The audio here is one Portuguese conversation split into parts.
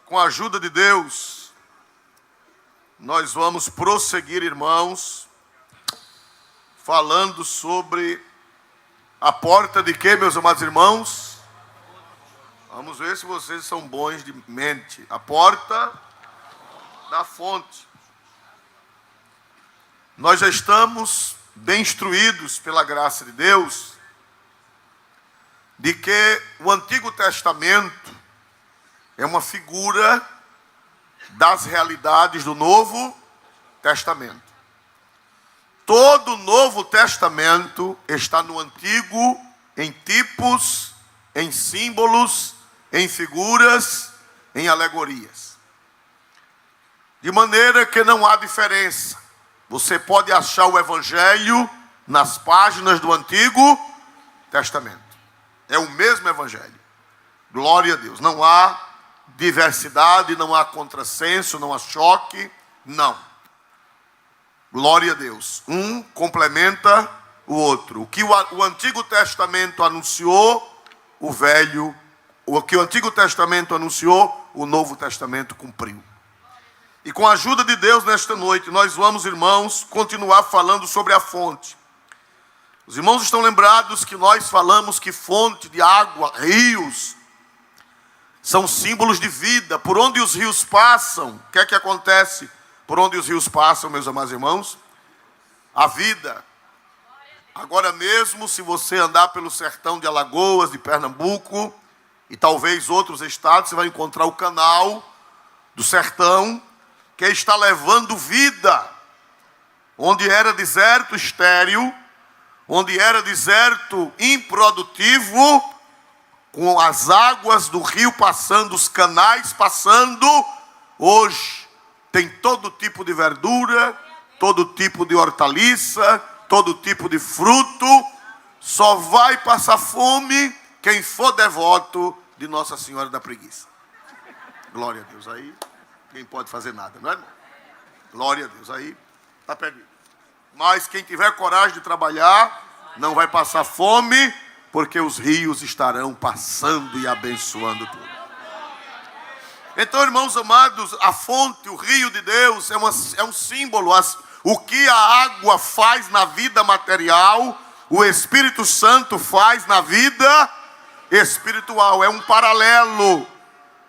Com a ajuda de Deus, nós vamos prosseguir, irmãos, falando sobre a porta de quê, meus amados irmãos? Vamos ver se vocês são bons de mente. A porta da fonte. Nós já estamos bem instruídos pela graça de Deus de que o Antigo Testamento é uma figura das realidades do Novo Testamento. Todo o Novo Testamento está no Antigo, em tipos, em símbolos, em figuras, em alegorias. De maneira que não há diferença. Você pode achar o Evangelho nas páginas do Antigo Testamento. É o mesmo Evangelho. Glória a Deus. Não há diversidade, não há contrassenso, não há choque. Não. Glória a Deus. Um complementa o outro. O que o Antigo Testamento anunciou, o que o Antigo Testamento anunciou, o Novo Testamento cumpriu. E com a ajuda de Deus nesta noite, nós vamos, irmãos, continuar falando sobre a fonte. Os irmãos estão lembrados que nós falamos que fonte de água, rios, são símbolos de vida. Por onde os rios passam, o que é que acontece? Por onde os rios passam, meus amados irmãos? A vida. Agora mesmo, se você andar pelo sertão de Alagoas, de Pernambuco, e talvez outros estados, você vai encontrar o canal do sertão, que está levando vida. Onde era deserto estéril, onde era deserto improdutivo, com as águas do rio passando, os canais passando, hoje tem todo tipo de verdura, todo tipo de hortaliça, todo tipo de fruto. Só vai passar fome quem for devoto de Nossa Senhora da Preguiça. Glória a Deus. Aí quem pode fazer nada, não é? Glória a Deus. Aí está perdido. Mas quem tiver coragem de trabalhar não vai passar fome, porque os rios estarão passando e abençoando tudo. Então, irmãos amados, a fonte, o rio de Deus é um símbolo. O que a água faz na vida material, o Espírito Santo faz na vida espiritual. É um paralelo,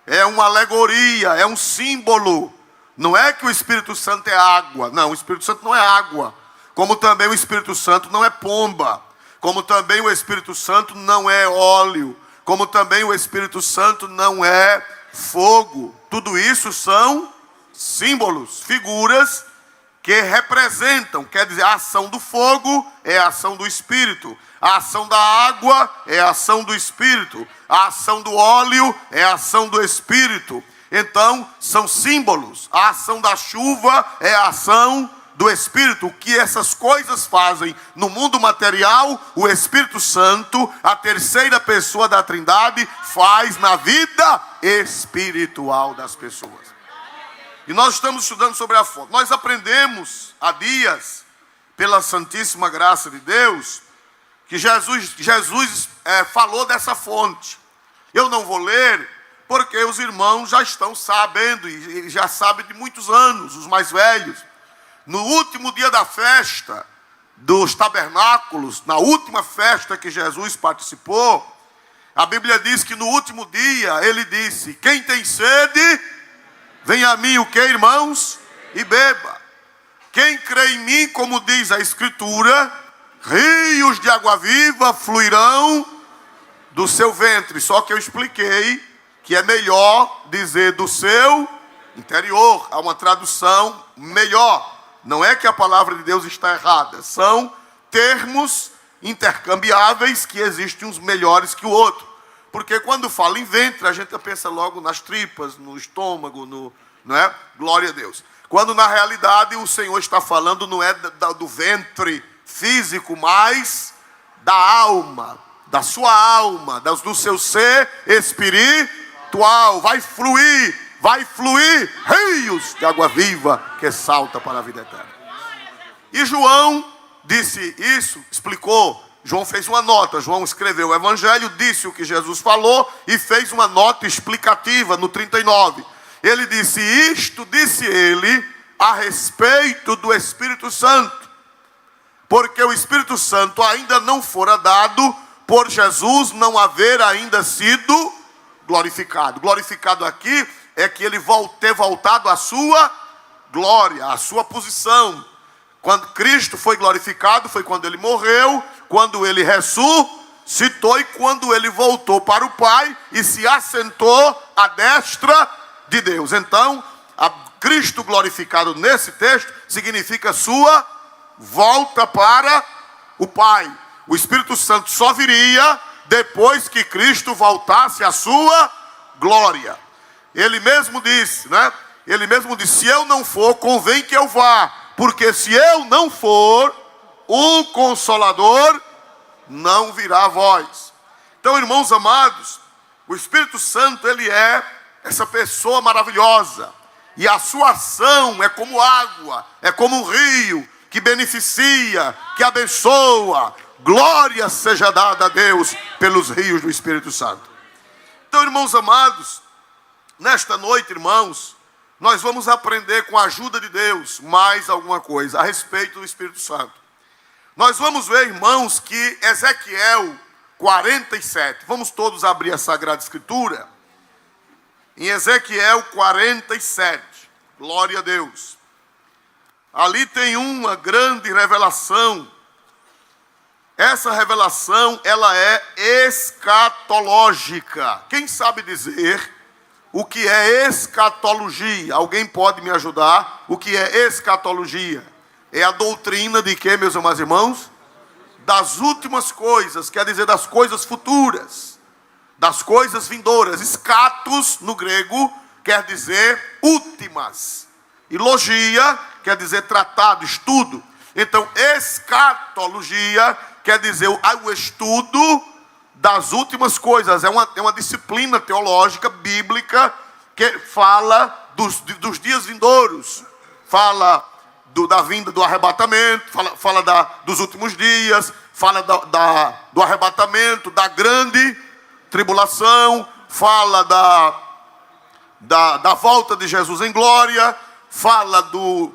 é uma alegoria, é um símbolo. Não é que o Espírito Santo é água. Não, o Espírito Santo não é água. Como também o Espírito Santo não é pomba. Como também o Espírito Santo não é óleo. Como também o Espírito Santo não é fogo. Tudo isso são símbolos, figuras que representam. Quer dizer, a ação do fogo é a ação do Espírito. A ação da água é a ação do Espírito. A ação do óleo é a ação do Espírito. Então, são símbolos. A ação da chuva é a ação do Espírito. O que essas coisas fazem no mundo material, o Espírito Santo, a terceira pessoa da Trindade, faz na vida espiritual das pessoas. E nós estamos estudando sobre a fonte. Nós aprendemos há dias, pela santíssima graça de Deus, que Jesus falou dessa fonte. Eu não vou ler, porque os irmãos já estão sabendo, e já sabem de muitos anos, os mais velhos. No último dia da festa dos tabernáculos, na última festa que Jesus participou, a Bíblia diz que no último dia ele disse: quem tem sede, venha a mim, o que, irmãos? E beba. Quem crê em mim, como diz a Escritura, rios de água viva fluirão do seu ventre. Só que eu expliquei que é melhor dizer do seu interior. Há uma tradução melhor. Não é que a palavra de Deus está errada. São termos intercambiáveis, que existem uns melhores que o outro. Porque quando fala em ventre, a gente pensa logo nas tripas, no estômago, não é? Glória a Deus. Quando na realidade o Senhor está falando não é do ventre físico, mas da alma, da sua alma, do seu ser espiritual. Vai fluir rios de água viva que salta para a vida eterna. E João disse isso, explicou. João fez uma nota. João escreveu o Evangelho, disse o que Jesus falou e fez uma nota explicativa no 39. Ele disse: isto disse ele a respeito do Espírito Santo, porque o Espírito Santo ainda não fora dado, por Jesus não haver ainda sido glorificado. Glorificado aqui é que ele ter voltado à sua glória, à sua posição. Quando Cristo foi glorificado foi quando ele morreu, quando ele ressuscitou e quando ele voltou para o Pai e se assentou à destra de Deus. Então, Cristo glorificado nesse texto significa sua volta para o Pai. O Espírito Santo só viria depois que Cristo voltasse à sua glória. Ele mesmo disse, né? Ele mesmo disse: se eu não for, convém que eu vá, porque se eu não for, o Consolador não virá a vós. Então, irmãos amados, o Espírito Santo, ele é essa pessoa maravilhosa, e a sua ação é como água, é como um rio, que beneficia, que abençoa. Glória seja dada a Deus pelos rios do Espírito Santo. Então, irmãos amados, nesta noite, irmãos, nós vamos aprender com a ajuda de Deus mais alguma coisa a respeito do Espírito Santo. Nós vamos ver, irmãos, que Ezequiel 47, vamos todos abrir a Sagrada Escritura, em Ezequiel 47, glória a Deus. Ali tem uma grande revelação. Essa revelação, ela é escatológica. Quem sabe dizer o que é escatologia? Alguém pode me ajudar? O que é escatologia? É a doutrina de quê, meus amados irmãos? Das últimas coisas, quer dizer, das coisas futuras, das coisas vindouras. Escatos, no grego, quer dizer últimas. E logia quer dizer tratado, estudo. Então, escatologia quer dizer o estudo das últimas coisas. É uma disciplina teológica, bíblica, que fala dos dias vindouros. Fala da vinda do arrebatamento, fala dos últimos dias, fala do arrebatamento, da grande tribulação, fala da volta de Jesus em glória, fala do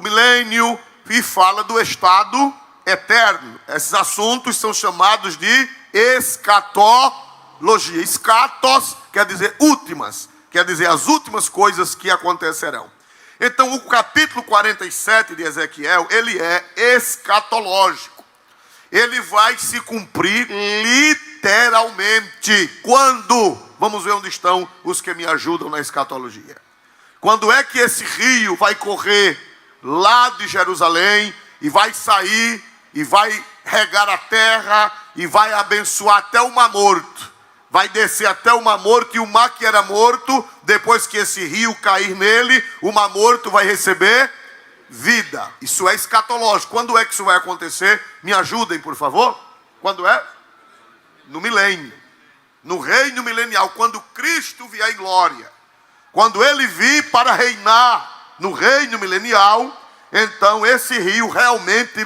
milênio e fala do estado eterno. Esses assuntos são chamados de escatologia. Escatos quer dizer últimas, quer dizer as últimas coisas que acontecerão. Então, o capítulo 47 de Ezequiel, ele é escatológico. Ele vai se cumprir literalmente. Quando? Vamos ver onde estão os que me ajudam na escatologia. Quando é que esse rio vai correr lá de Jerusalém e vai sair e vai regar a terra e vai abençoar até o Mar Morto? Vai descer até o Mar Morto, e o mar que era morto, depois que esse rio cair nele, o Mar Morto vai receber vida. Isso é escatológico. Quando é que isso vai acontecer? Me ajudem, por favor. Quando é? No milênio. No reino milenial, quando Cristo vier em glória. Quando ele vir para reinar no reino milenial, então esse rio realmente,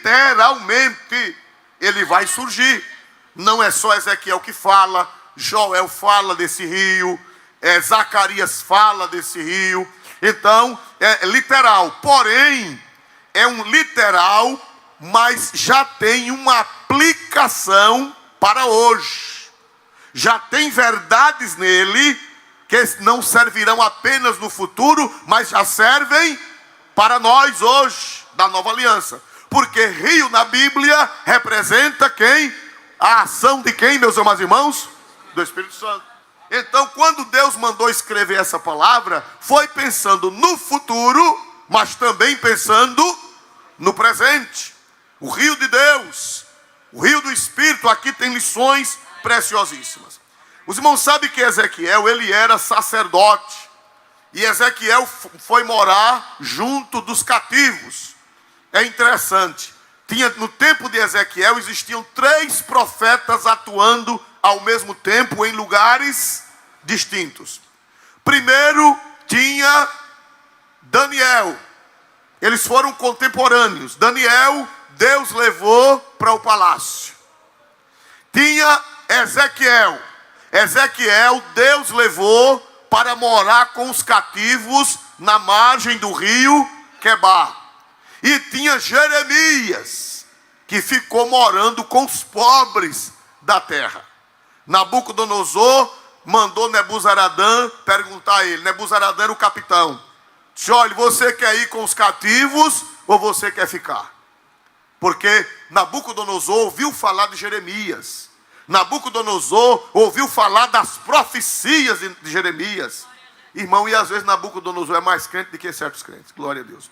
literalmente, ele vai surgir. Não é só Ezequiel que fala, Joel fala desse rio, Zacarias fala desse rio. Então, é literal. Porém, é um literal, mas já tem uma aplicação para hoje. Já tem verdades nele que não servirão apenas no futuro, mas já servem para nós hoje, da nova aliança. Porque rio na Bíblia representa quem? A ação de quem, meus amados irmãos? Do Espírito Santo. Então, quando Deus mandou escrever essa palavra, foi pensando no futuro, mas também pensando no presente. O rio de Deus, o rio do Espírito, aqui tem lições preciosíssimas. Os irmãos sabem que Ezequiel, ele era sacerdote. E Ezequiel foi morar junto dos cativos. É interessante. No tempo de Ezequiel existiam 3 profetas atuando ao mesmo tempo em lugares distintos. Primeiro tinha Daniel. Eles foram contemporâneos. Daniel, Deus levou para o palácio. Tinha Ezequiel. Ezequiel, Deus levou para morar com os cativos na margem do rio Quebar. E tinha Jeremias, que ficou morando com os pobres da terra. Nabucodonosor mandou Nebuzaradã perguntar a ele. Nebuzaradã era o capitão. Disse: olha, você quer ir com os cativos ou você quer ficar? Porque Nabucodonosor ouviu falar de Jeremias. Nabucodonosor ouviu falar das profecias de Jeremias. Irmão, e às vezes Nabucodonosor é mais crente do que certos crentes. Glória a Deus.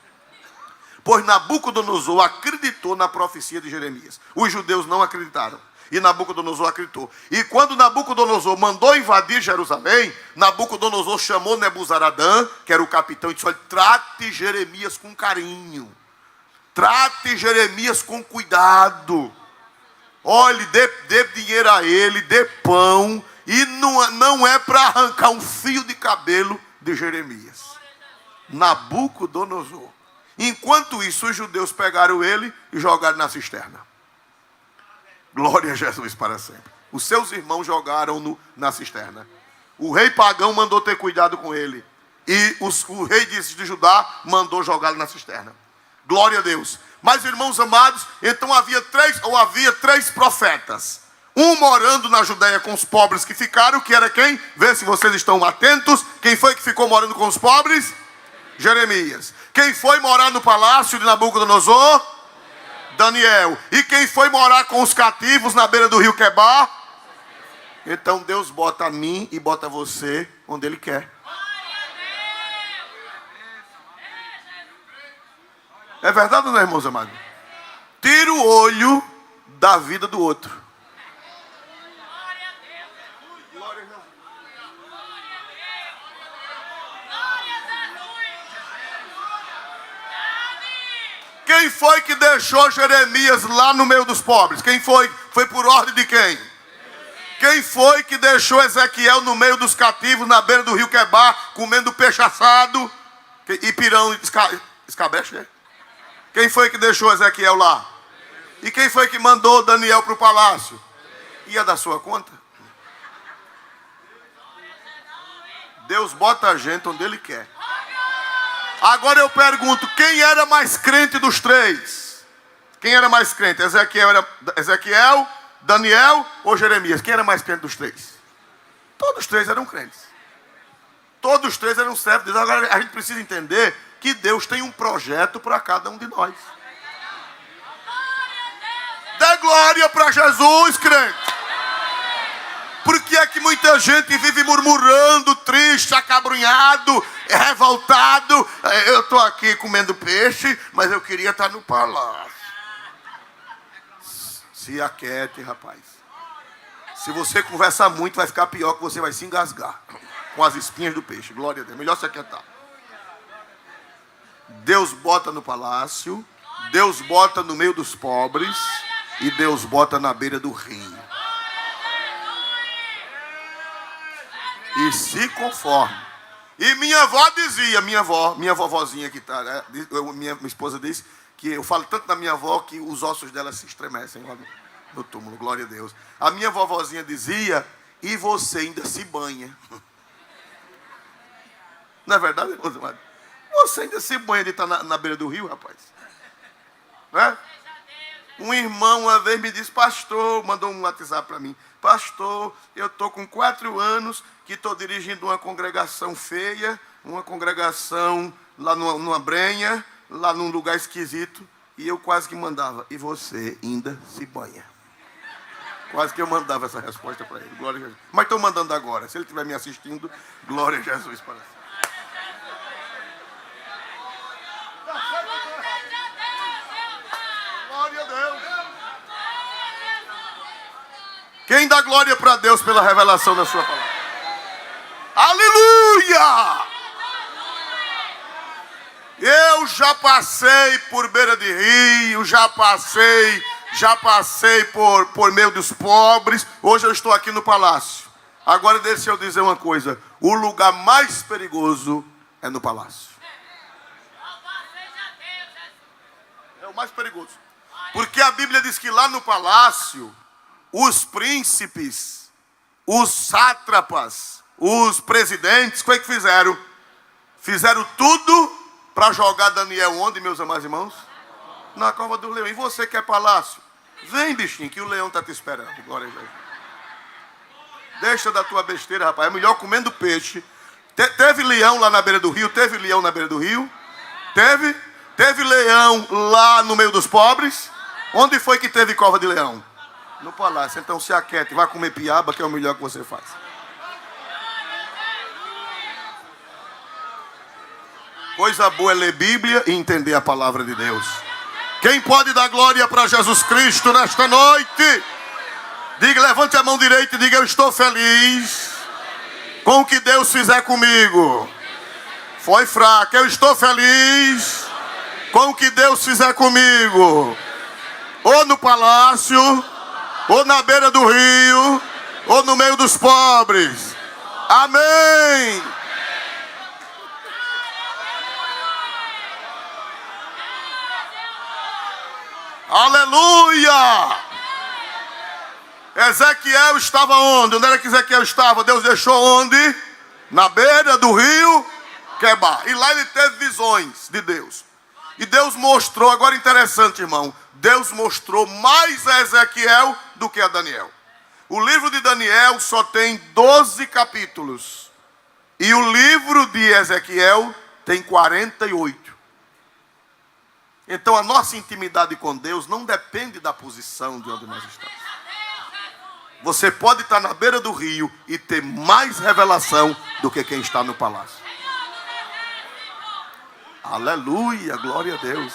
Pois Nabucodonosor acreditou na profecia de Jeremias. Os judeus não acreditaram. E Nabucodonosor acreditou. E quando Nabucodonosor mandou invadir Jerusalém, Nabucodonosor chamou Nebuzaradã, que era o capitão, e disse: olha, trate Jeremias com carinho. Trate Jeremias com cuidado. Olhe, dê dinheiro a ele, dê pão. E não é para arrancar um fio de cabelo de Jeremias. Nabucodonosor. Enquanto isso, os judeus pegaram ele e jogaram na cisterna. Glória a Jesus para sempre. Os seus irmãos jogaram-no na cisterna. O rei pagão mandou ter cuidado com ele. E o rei de Judá mandou jogá-lo na cisterna. Glória a Deus. Mas, irmãos amados, então havia três profetas. Um morando na Judéia com os pobres que ficaram, que era quem? Vê se vocês estão atentos. Quem foi que ficou morando com os pobres? Jeremias. Quem foi morar no palácio de Nabucodonosor? Daniel. E quem foi morar com os cativos na beira do rio Quebar? Então Deus bota a mim e bota você onde Ele quer. É verdade ou não, irmãos amados? Tira o olho da vida do outro. Quem foi que deixou Jeremias lá no meio dos pobres? Quem foi? Foi por ordem de quem? Quem foi que deixou Ezequiel no meio dos cativos, na beira do rio Quebar, comendo peixe assado e pirão escabeche, né? Quem foi que deixou Ezequiel lá? E quem foi que mandou Daniel para o palácio? Ia da sua conta? Deus bota a gente onde Ele quer. Agora eu pergunto, quem era mais crente dos três? Quem era mais crente? Ezequiel, Daniel ou Jeremias? Quem era mais crente dos três? Todos os três eram crentes. Todos os três eram servos de Deus. Agora a gente precisa entender que Deus tem um projeto para cada um de nós. Dê glória para Jesus, crente. Por que é que muita gente vive murmurando, triste, acabrunhado, revoltado? Eu estou aqui comendo peixe, mas eu queria estar no palácio. Se aquiete, rapaz. Se você conversar muito, vai ficar pior, que você vai se engasgar com as espinhas do peixe. Glória a Deus. Melhor se aquietar. Deus bota no palácio, Deus bota no meio dos pobres e Deus bota na beira do rio. E se conforme. E minha avó dizia, minha vovozinha que está, né? Minha esposa disse que eu falo tanto da minha avó que os ossos dela se estremecem lá no túmulo, glória a Deus. A minha vovozinha dizia: e você ainda se banha. Não é verdade, irmãos amados? Você ainda se banha de estar na beira do rio, rapaz? Não é? Um irmão uma vez me disse: pastor, mandou um WhatsApp para mim: pastor, eu estou com 4 anos que estou dirigindo uma congregação feia, uma congregação lá numa brenha, lá num lugar esquisito, e eu quase que mandava: e você ainda se banha? Quase que eu mandava essa resposta para ele. Glória a Jesus. Mas estou mandando agora. Se ele estiver me assistindo, glória a Jesus para si. Glória a Deus. Quem dá glória para Deus pela revelação da sua palavra? Aleluia! Eu já passei por beira de rio, já passei por meio dos pobres. Hoje eu estou aqui no palácio. Agora deixa eu dizer uma coisa: o lugar mais perigoso é no palácio. É o mais perigoso. Porque a Bíblia diz que lá no palácio, os príncipes, os sátrapas, os presidentes, o que fizeram? Fizeram tudo para jogar Daniel onde, meus amados irmãos? Na cova do leão. E você quer palácio? Vem, bichinho, que o leão está te esperando. Glória a Deus. Deixa da tua besteira, rapaz. É melhor comendo peixe. Teve leão lá na beira do rio? Teve leão na beira do rio? Teve? Teve leão lá no meio dos pobres? Onde foi que teve cova de leão? No palácio. Então se aquiete, vai comer piaba, que é o melhor que você faz. Coisa boa é ler Bíblia e entender a palavra de Deus. Quem pode dar glória para Jesus Cristo nesta noite? Diga, levante a mão direita e diga: eu estou feliz com o que Deus fizer comigo. Foi fraco. Eu estou feliz com o que Deus fizer comigo. Ou no palácio, ou na beira do rio, ou no meio dos pobres. Amém. Aleluia! Ezequiel estava onde? Onde era que Ezequiel estava? Deus deixou onde? Na beira do rio Quebar. E lá ele teve visões de Deus. E Deus mostrou, agora interessante, irmão, Deus mostrou mais a Ezequiel do que a Daniel. O livro de Daniel só tem 12 capítulos. E o livro de Ezequiel tem 48. Então a nossa intimidade com Deus não depende da posição de onde nós estamos. Você pode estar na beira do rio e ter mais revelação do que quem está no palácio. Aleluia, glória a Deus.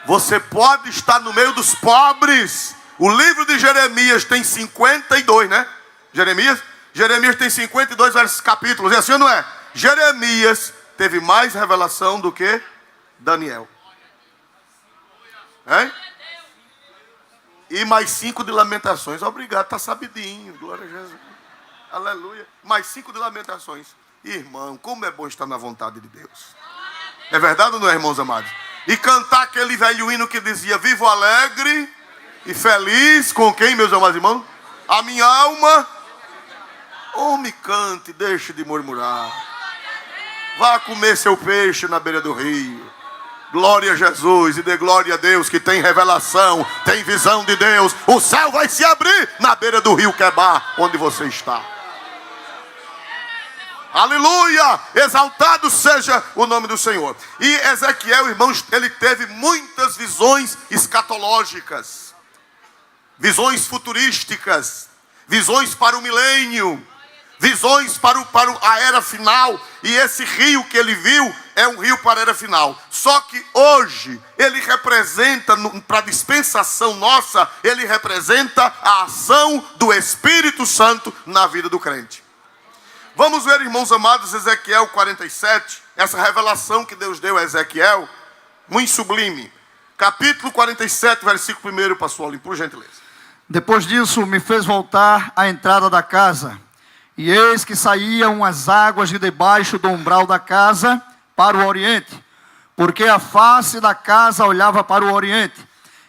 Você pode estar no meio dos pobres. O livro de Jeremias tem 52, né? Jeremias tem 52 capítulos, é assim ou não é? Jeremias teve mais revelação do que Daniel. Hein? E mais 5 de Lamentações. Obrigado, está sabidinho. Glória a Jesus. Aleluia. Mais 5 de Lamentações. Irmão, como é bom estar na vontade de Deus. É verdade ou não é, irmãos amados? E cantar aquele velho hino que dizia: vivo alegre e feliz com quem, meus amados irmãos? A minha alma. Oh, me cante, deixe de murmurar. Vá comer seu peixe na beira do rio. Glória a Jesus e dê glória a Deus que tem revelação, tem visão de Deus. O céu vai se abrir na beira do rio Quebar, onde você está. Aleluia! Exaltado seja o nome do Senhor. E Ezequiel, irmãos, ele teve muitas visões escatológicas, visões futurísticas, visões para o milênio, visões para a era final. E esse rio que ele viu é um rio para a era final. Só que hoje ele representa, para a dispensação nossa, ele representa a ação do Espírito Santo na vida do crente. Vamos ver, irmãos amados, Ezequiel 47, essa revelação que Deus deu a Ezequiel, muito sublime. Capítulo 47, versículo 1, pastor Olim, por gentileza. Depois disso, me fez voltar à entrada da casa, e eis que saíam as águas de debaixo do umbral da casa para o oriente, porque a face da casa olhava para o oriente,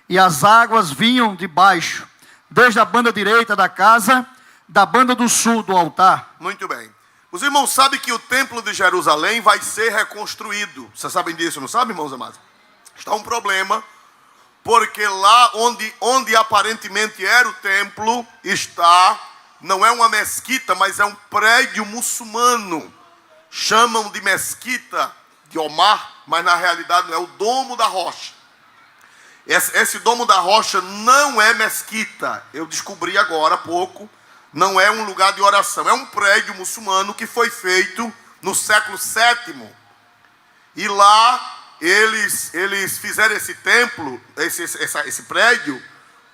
e as águas vinham de baixo, desde a banda direita da casa, da banda do sul do altar. Muito bem. Os irmãos sabem que o templo de Jerusalém vai ser reconstruído. Vocês sabem disso, não sabem, irmãos amados? Está um problema, porque lá onde aparentemente era o templo, não é uma mesquita, mas é um prédio muçulmano. Chamam de mesquita de Omar, mas na realidade é o Domo da Rocha. Esse Domo da Rocha não é mesquita. Eu descobri agora há pouco. Não é um lugar de oração. É um prédio muçulmano que foi feito no século VII. E lá eles fizeram esse templo, esse prédio,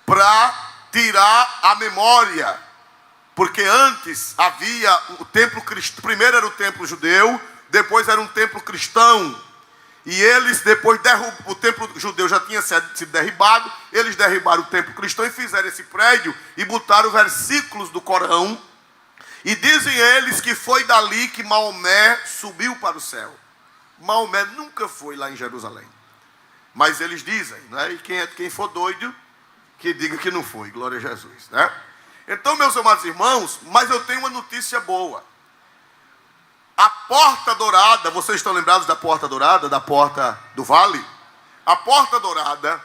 para tirar a memória. Porque antes havia o templo cristão. Primeiro era o templo judeu, depois era um templo cristão. E eles depois o templo judeu já tinha sido derribado. Eles derribaram o templo cristão e fizeram esse prédio e botaram versículos do Corão. E dizem eles que foi dali que Maomé subiu para o céu. Maomé nunca foi lá em Jerusalém. Mas eles dizem, né? E quem for doido, que diga que não foi. Glória a Jesus, né? Então, meus amados irmãos, mas eu tenho uma notícia boa. A porta dourada, vocês estão lembrados da porta dourada, da porta do vale? A porta dourada,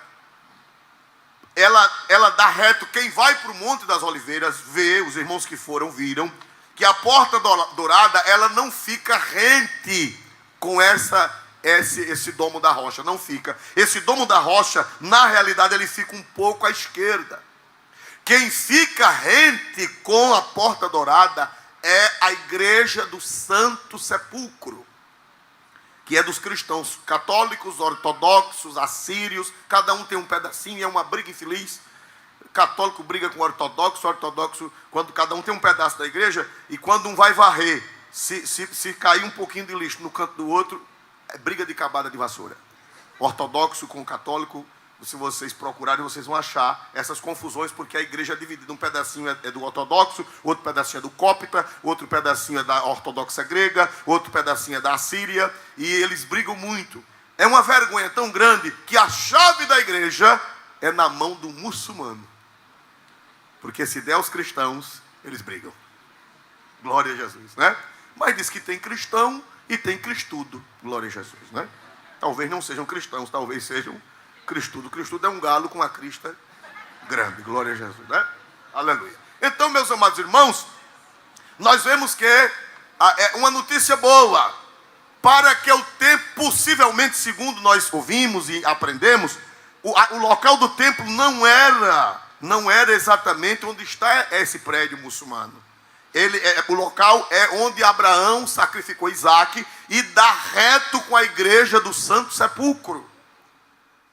ela dá reto. Quem vai para o Monte das Oliveiras vê, os irmãos que foram viram, que a porta dourada, ela não fica rente com esse domo da rocha, não fica. Esse domo da rocha, na realidade, ele fica um pouco à esquerda. Quem fica rente com a porta dourada é a igreja do Santo Sepulcro, que é dos cristãos católicos, ortodoxos, assírios, cada um tem um pedacinho, é uma briga infeliz. Católico briga com ortodoxo, quando cada um tem um pedaço da igreja, e quando um vai varrer, se cair um pouquinho de lixo no canto do outro, é briga de cabada de vassoura. Ortodoxo com católico, se vocês procurarem, vocês vão achar essas confusões, porque a igreja é dividida. Um pedacinho é do ortodoxo, outro pedacinho é do cópita, outro pedacinho é da ortodoxa grega, outro pedacinho é da assíria, e eles brigam muito. É uma vergonha tão grande que a chave da igreja é na mão do muçulmano. Porque se der aos cristãos, eles brigam. Glória a Jesus, né? Mas diz que tem cristão e tem cristudo. Glória a Jesus, né? Talvez não sejam cristãos, talvez sejam cristudo. Cristudo é um galo com a crista grande. Glória a Jesus, né? Aleluia. Então, meus amados irmãos, nós vemos que é uma notícia boa. Para que o templo, possivelmente, segundo nós ouvimos e aprendemos, o local do templo não era exatamente onde está esse prédio muçulmano. O local é onde Abraão sacrificou Isaac e dá reto com a igreja do Santo Sepulcro.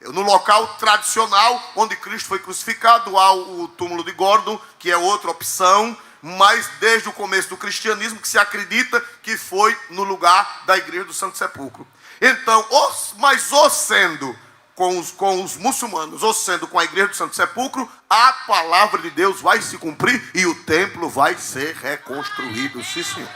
No local tradicional, onde Cristo foi crucificado, há o túmulo de Gordon, que é outra opção, mas desde o começo do cristianismo que se acredita que foi no lugar da igreja do Santo Sepulcro. Então, ou sendo com os muçulmanos, ou sendo com a igreja do Santo Sepulcro, a palavra de Deus vai se cumprir e o templo vai ser reconstruído. Sim, senhor.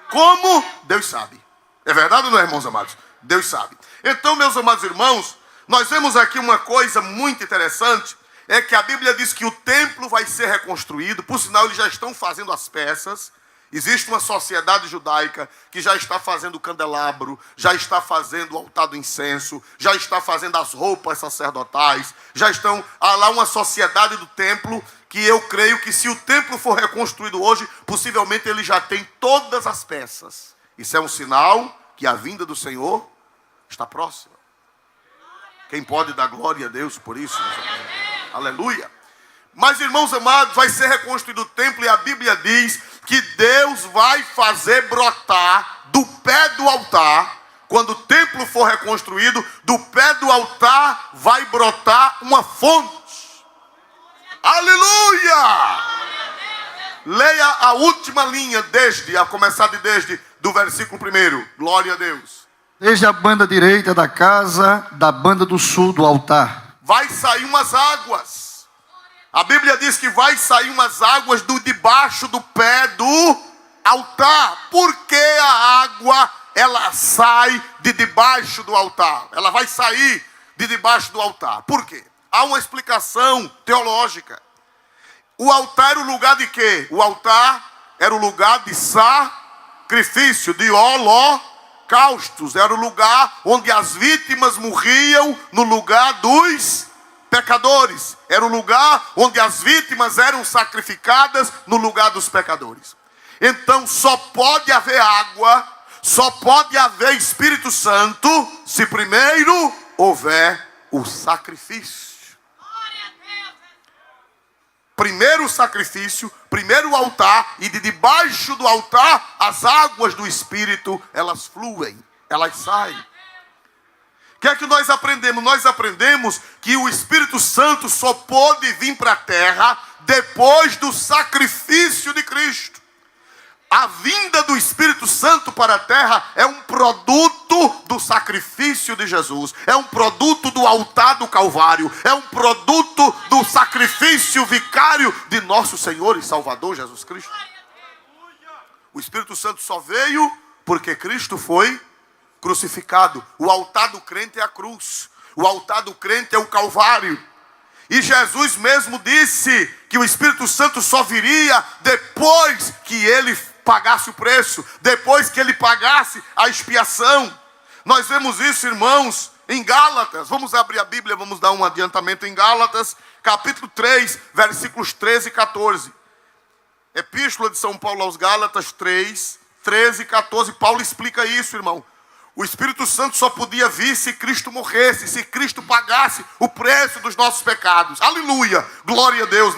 Como? Deus sabe. É verdade ou não, irmãos amados? Deus sabe. Então, meus amados irmãos, nós vemos aqui uma coisa muito interessante, é que a Bíblia diz que o templo vai ser reconstruído. Por sinal, eles já estão fazendo as peças. Existe uma sociedade judaica que já está fazendo o candelabro, já está fazendo o altar do incenso, já está fazendo as roupas sacerdotais, já estão lá uma sociedade do templo que eu creio que se o templo for reconstruído hoje, possivelmente ele já tem todas as peças. Isso é um sinal que a vinda do Senhor está próxima. Quem pode dar glória a Deus por isso? Aleluia. Mas, irmãos amados, vai ser reconstruído o templo e a Bíblia diz que Deus vai fazer brotar do pé do altar, quando o templo for reconstruído, do pé do altar vai brotar uma fonte. Aleluia! Leia a última linha a começar desde do versículo 1. Glória a Deus. Desde a banda direita da casa, da banda do sul do altar, vai sair umas águas. A Bíblia diz que vai sair umas águas debaixo do pé do altar. Por que a água, ela sai de debaixo do altar? Ela vai sair de debaixo do altar. Por quê? Há uma explicação teológica. O altar era o lugar de quê? O altar era o lugar de sacrifício, de holocaustos. Era o lugar onde as vítimas morriam no lugar dos pecadores. Era o lugar onde as vítimas eram sacrificadas no lugar dos pecadores. Então só pode haver água, só pode haver Espírito Santo, se primeiro houver o sacrifício. Primeiro o sacrifício, primeiro o altar, e de debaixo do altar as águas do Espírito, elas fluem, elas saem. O que é que nós aprendemos? Nós aprendemos que o Espírito Santo só pôde vir para a terra depois do sacrifício de Cristo. A vinda do Espírito Santo para a terra é um produto do sacrifício de Jesus. É um produto do altar do Calvário. É um produto do sacrifício vicário de nosso Senhor e Salvador Jesus Cristo. O Espírito Santo só veio porque Cristo foi crucificado. O altar do crente é a cruz. O altar do crente é o Calvário. E Jesus mesmo disse que o Espírito Santo só viria depois que ele pagasse o preço, depois que ele pagasse a expiação. Nós vemos isso, irmãos, em Gálatas. Vamos abrir a Bíblia, vamos dar um adiantamento em Gálatas, capítulo 3, versículos 13 e 14. Epístola de São Paulo aos Gálatas 3, 13 e 14. Paulo explica isso, irmão. O Espírito Santo só podia vir se Cristo morresse, se Cristo pagasse o preço dos nossos pecados. Aleluia! Glória a Deus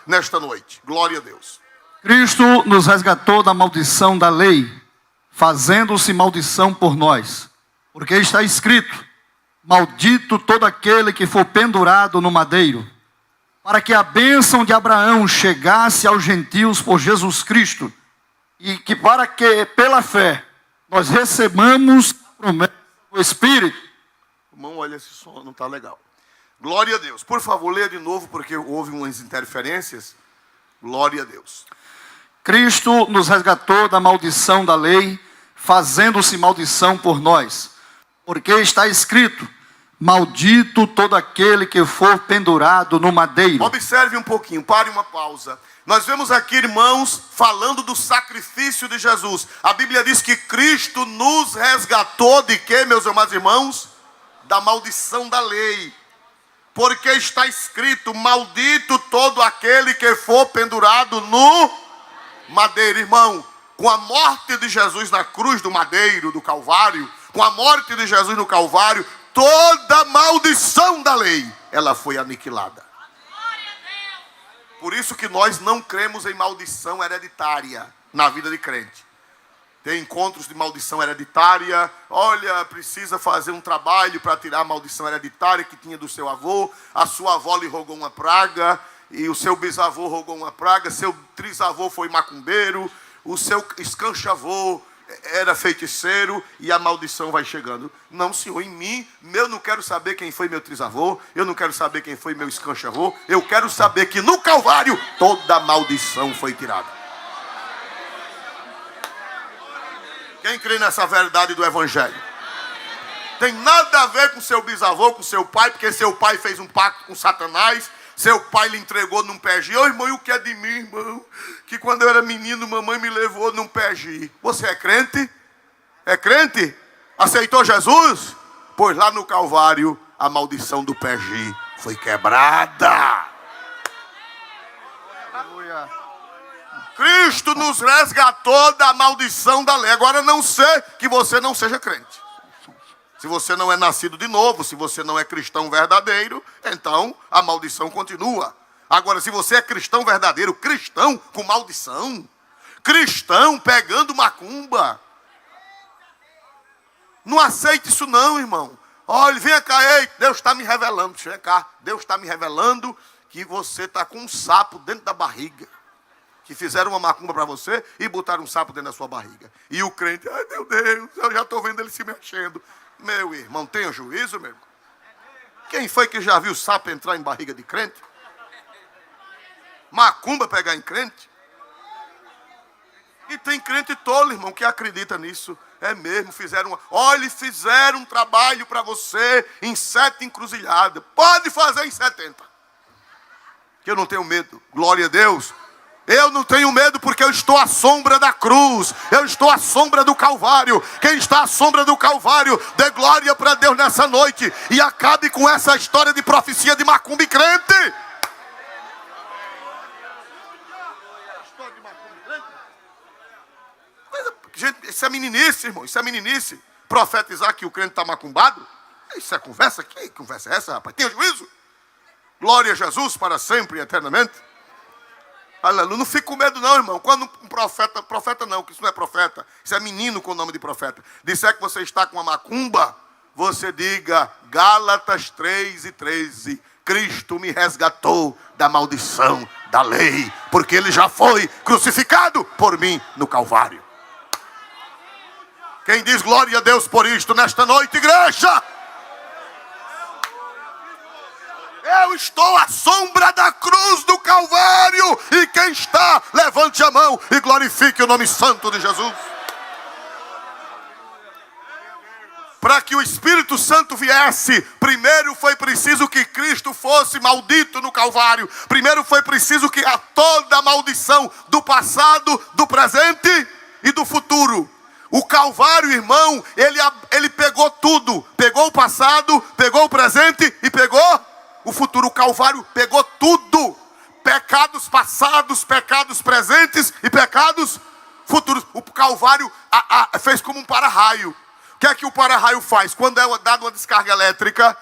nesta noite. Glória a Deus. Cristo nos resgatou da maldição da lei, fazendo-se maldição por nós. Porque está escrito: maldito todo aquele que for pendurado no madeiro, para que a bênção de Abraão chegasse aos gentios por Jesus Cristo, e que para que, pela fé, nós recebamos a promessa do Espírito. Irmão, olha, esse som não está legal. Glória a Deus. Por favor, leia de novo, porque houve umas interferências. Glória a Deus. Cristo nos resgatou da maldição da lei, fazendo-se maldição por nós. Porque está escrito: maldito todo aquele que for pendurado no madeiro. Observe um pouquinho, pare uma pausa. Nós vemos aqui, irmãos, falando do sacrifício de Jesus. A Bíblia diz que Cristo nos resgatou de quê, meus amados irmãos? Da maldição da lei. Porque está escrito: maldito todo aquele que for pendurado no madeiro. Irmão, com a morte de Jesus na cruz do madeiro, do Calvário, com a morte de Jesus no Calvário, toda maldição da lei, ela foi aniquilada. Por isso que nós não cremos em maldição hereditária na vida de crente. Tem encontros de maldição hereditária. Olha, precisa fazer um trabalho para tirar a maldição hereditária que tinha do seu avô. A sua avó lhe rogou uma praga, e o seu bisavô rogou uma praga. Seu trisavô foi macumbeiro, o seu escanchavô era feiticeiro, e a maldição vai chegando. Não, senhor, em mim, eu não quero saber quem foi meu trisavô, eu não quero saber quem foi meu escanchavô, eu quero saber que no Calvário toda a maldição foi tirada. Quem crê nessa verdade do Evangelho? Tem nada a ver com seu bisavô, com seu pai, porque seu pai fez um pacto com Satanás, seu pai lhe entregou num PG. Ô irmão, e o que é de mim, irmão? Que quando eu era menino, mamãe me levou num PG. Você é crente? É crente? Aceitou Jesus? Pois lá no Calvário, a maldição do PG foi quebrada. Aleluia. Cristo nos resgatou da maldição da lei. Agora, não sei que você não seja crente. Se você não é nascido de novo, se você não é cristão verdadeiro, então a maldição continua. Agora, se você é cristão verdadeiro, cristão com maldição, cristão pegando macumba, não aceite isso não, irmão. Olha, vem cá, ei, Deus está me revelando, vem cá, Deus está me revelando que você está com um sapo dentro da barriga. Que fizeram uma macumba para você e botaram um sapo dentro da sua barriga. E o crente, ai meu Deus, eu já estou vendo ele se mexendo. Meu irmão, tenha juízo, meu irmão. Quem foi que já viu sapo entrar em barriga de crente? Macumba pegar em crente? E tem crente tolo, irmão, que acredita nisso. É mesmo, fizeram um trabalho para você em 7 encruzilhadas. Pode fazer em 70. Que eu não tenho medo. Glória a Deus. Eu não tenho medo porque eu estou à sombra da cruz. Eu estou à sombra do Calvário. Quem está à sombra do Calvário, dê glória para Deus nessa noite. E acabe com essa história de profecia de macumba e crente. Gente, isso é meninice, irmão. Isso é meninice. Profetizar que o crente está macumbado. Isso é conversa? Que conversa é essa, rapaz? Tenha juízo. Glória a Jesus para sempre e eternamente. Aleluia. Não fique com medo não, irmão. Quando um profeta não, que isso não é profeta, isso é menino com o nome de profeta, disser que você está com uma macumba, você diga Gálatas 3:13, Cristo me resgatou da maldição da lei, porque ele já foi crucificado por mim no Calvário. Quem diz glória a Deus por isto nesta noite, igreja? Eu estou à sombra da cruz do Calvário. E quem está, levante a mão e glorifique o nome santo de Jesus. para que o Espírito Santo viesse, primeiro foi preciso que Cristo fosse maldito no Calvário. Primeiro foi preciso que a toda a maldição do passado, do presente e do futuro. O Calvário, irmão, ele pegou tudo. Pegou o passado, pegou o presente e pegou o futuro. O Calvário pegou tudo. Pecados passados, pecados presentes e pecados futuros. O Calvário fez como um para-raio. O que é que o para-raio faz? Quando é dada uma descarga elétrica,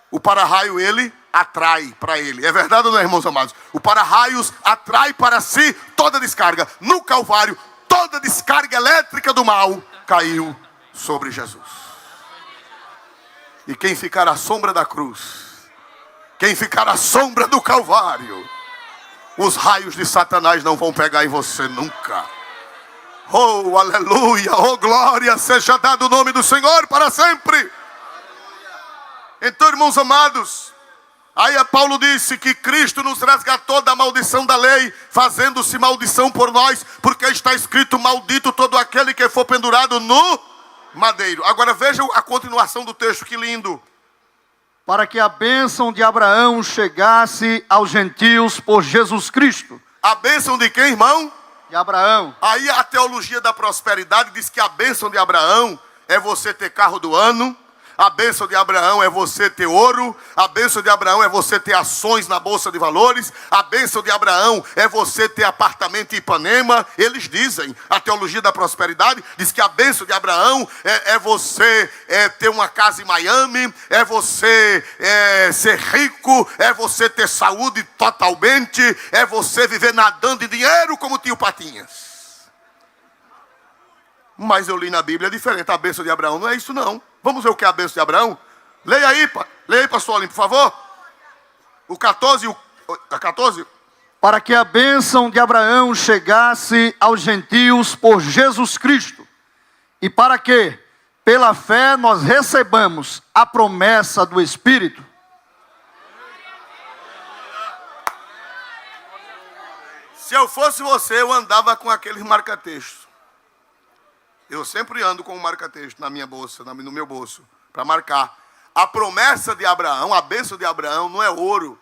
o para-raio ele atrai para ele. É verdade ou não, irmãos amados? O para-raios atrai para si toda descarga. No Calvário, toda descarga elétrica do mal caiu sobre Jesus. E quem ficar à sombra da cruz, quem ficar à sombra do Calvário, os raios de Satanás não vão pegar em você nunca. Oh, aleluia, oh, glória, seja dado o nome do Senhor para sempre. Então, irmãos amados, aí Paulo disse que Cristo nos resgatou da maldição da lei, fazendo-se maldição por nós, porque está escrito: maldito todo aquele que for pendurado no madeiro. Agora veja a continuação do texto, que lindo. Para que a bênção de Abraão chegasse aos gentios por Jesus Cristo. A bênção de quem, irmão? De Abraão. Aí a teologia da prosperidade diz que a bênção de Abraão é você ter carro do ano. A bênção de Abraão é você ter ouro. A bênção de Abraão é você ter ações na Bolsa de Valores. A bênção de Abraão é você ter apartamento em Ipanema. Eles dizem, a teologia da prosperidade diz que a bênção de Abraão é você ter uma casa em Miami. É você ser rico. É você ter saúde totalmente. É você viver nadando em dinheiro como o tio Patinhas. Mas eu li na Bíblia, é diferente. A bênção de Abraão não é isso não. Vamos ver o que é a bênção de Abraão? Leia aí, pastor Olimpo, por favor. O 14, a 14. Para que a bênção de Abraão chegasse aos gentios por Jesus Cristo. E para que, pela fé, nós recebamos a promessa do Espírito. Se eu fosse você, eu andava com aqueles marca-textos. Eu sempre ando com um marca-texto na minha bolsa, no meu bolso, para marcar. A promessa de Abraão, a bênção de Abraão não é ouro,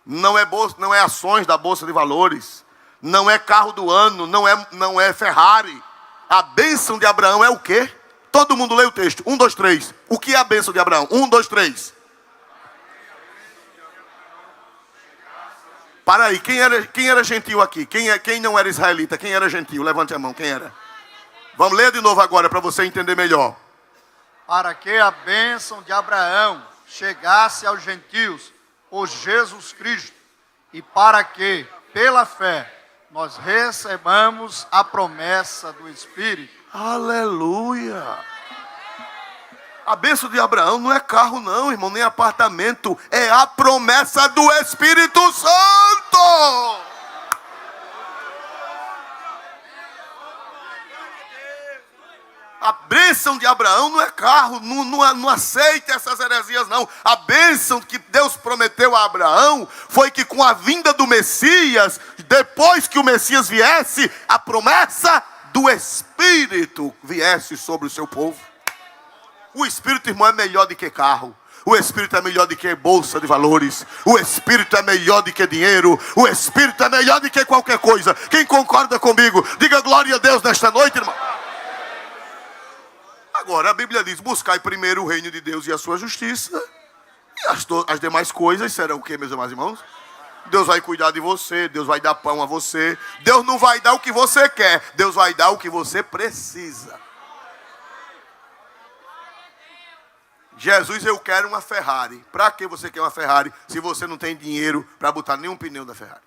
não é ações da Bolsa de Valores, não é carro do ano, não é Ferrari. A bênção de Abraão é o quê? Todo mundo lê o texto. 1, 2, 3. O que é a bênção de Abraão? 1, 2, 3. Para aí, quem era gentil aqui? Quem não era israelita? Quem era gentil? Levante a mão, quem era? Vamos ler de novo agora para você entender melhor. Para que a bênção de Abraão chegasse aos gentios por Jesus Cristo. E para que, pela fé, nós recebamos a promessa do Espírito. Aleluia! A bênção de Abraão não é carro não, irmão, nem apartamento. É a promessa do Espírito Santo! A bênção de Abraão não é carro, não aceita essas heresias não. A bênção que Deus prometeu a Abraão foi que com a vinda do Messias, depois que o Messias viesse, a promessa do Espírito viesse sobre o seu povo. O Espírito, irmão, é melhor do que carro. O Espírito é melhor do que Bolsa de Valores. O Espírito é melhor do que dinheiro. O Espírito é melhor do que qualquer coisa. Quem concorda comigo, diga glória a Deus nesta noite, irmão. Agora, a Bíblia diz: buscai primeiro o reino de Deus e a sua justiça, e as demais coisas serão o que, meus amados irmãos? Deus vai cuidar de você, Deus vai dar pão a você. Deus não vai dar o que você quer, Deus vai dar o que você precisa. Jesus, eu quero uma Ferrari. Para que você quer uma Ferrari se você não tem dinheiro para botar nenhum pneu da Ferrari?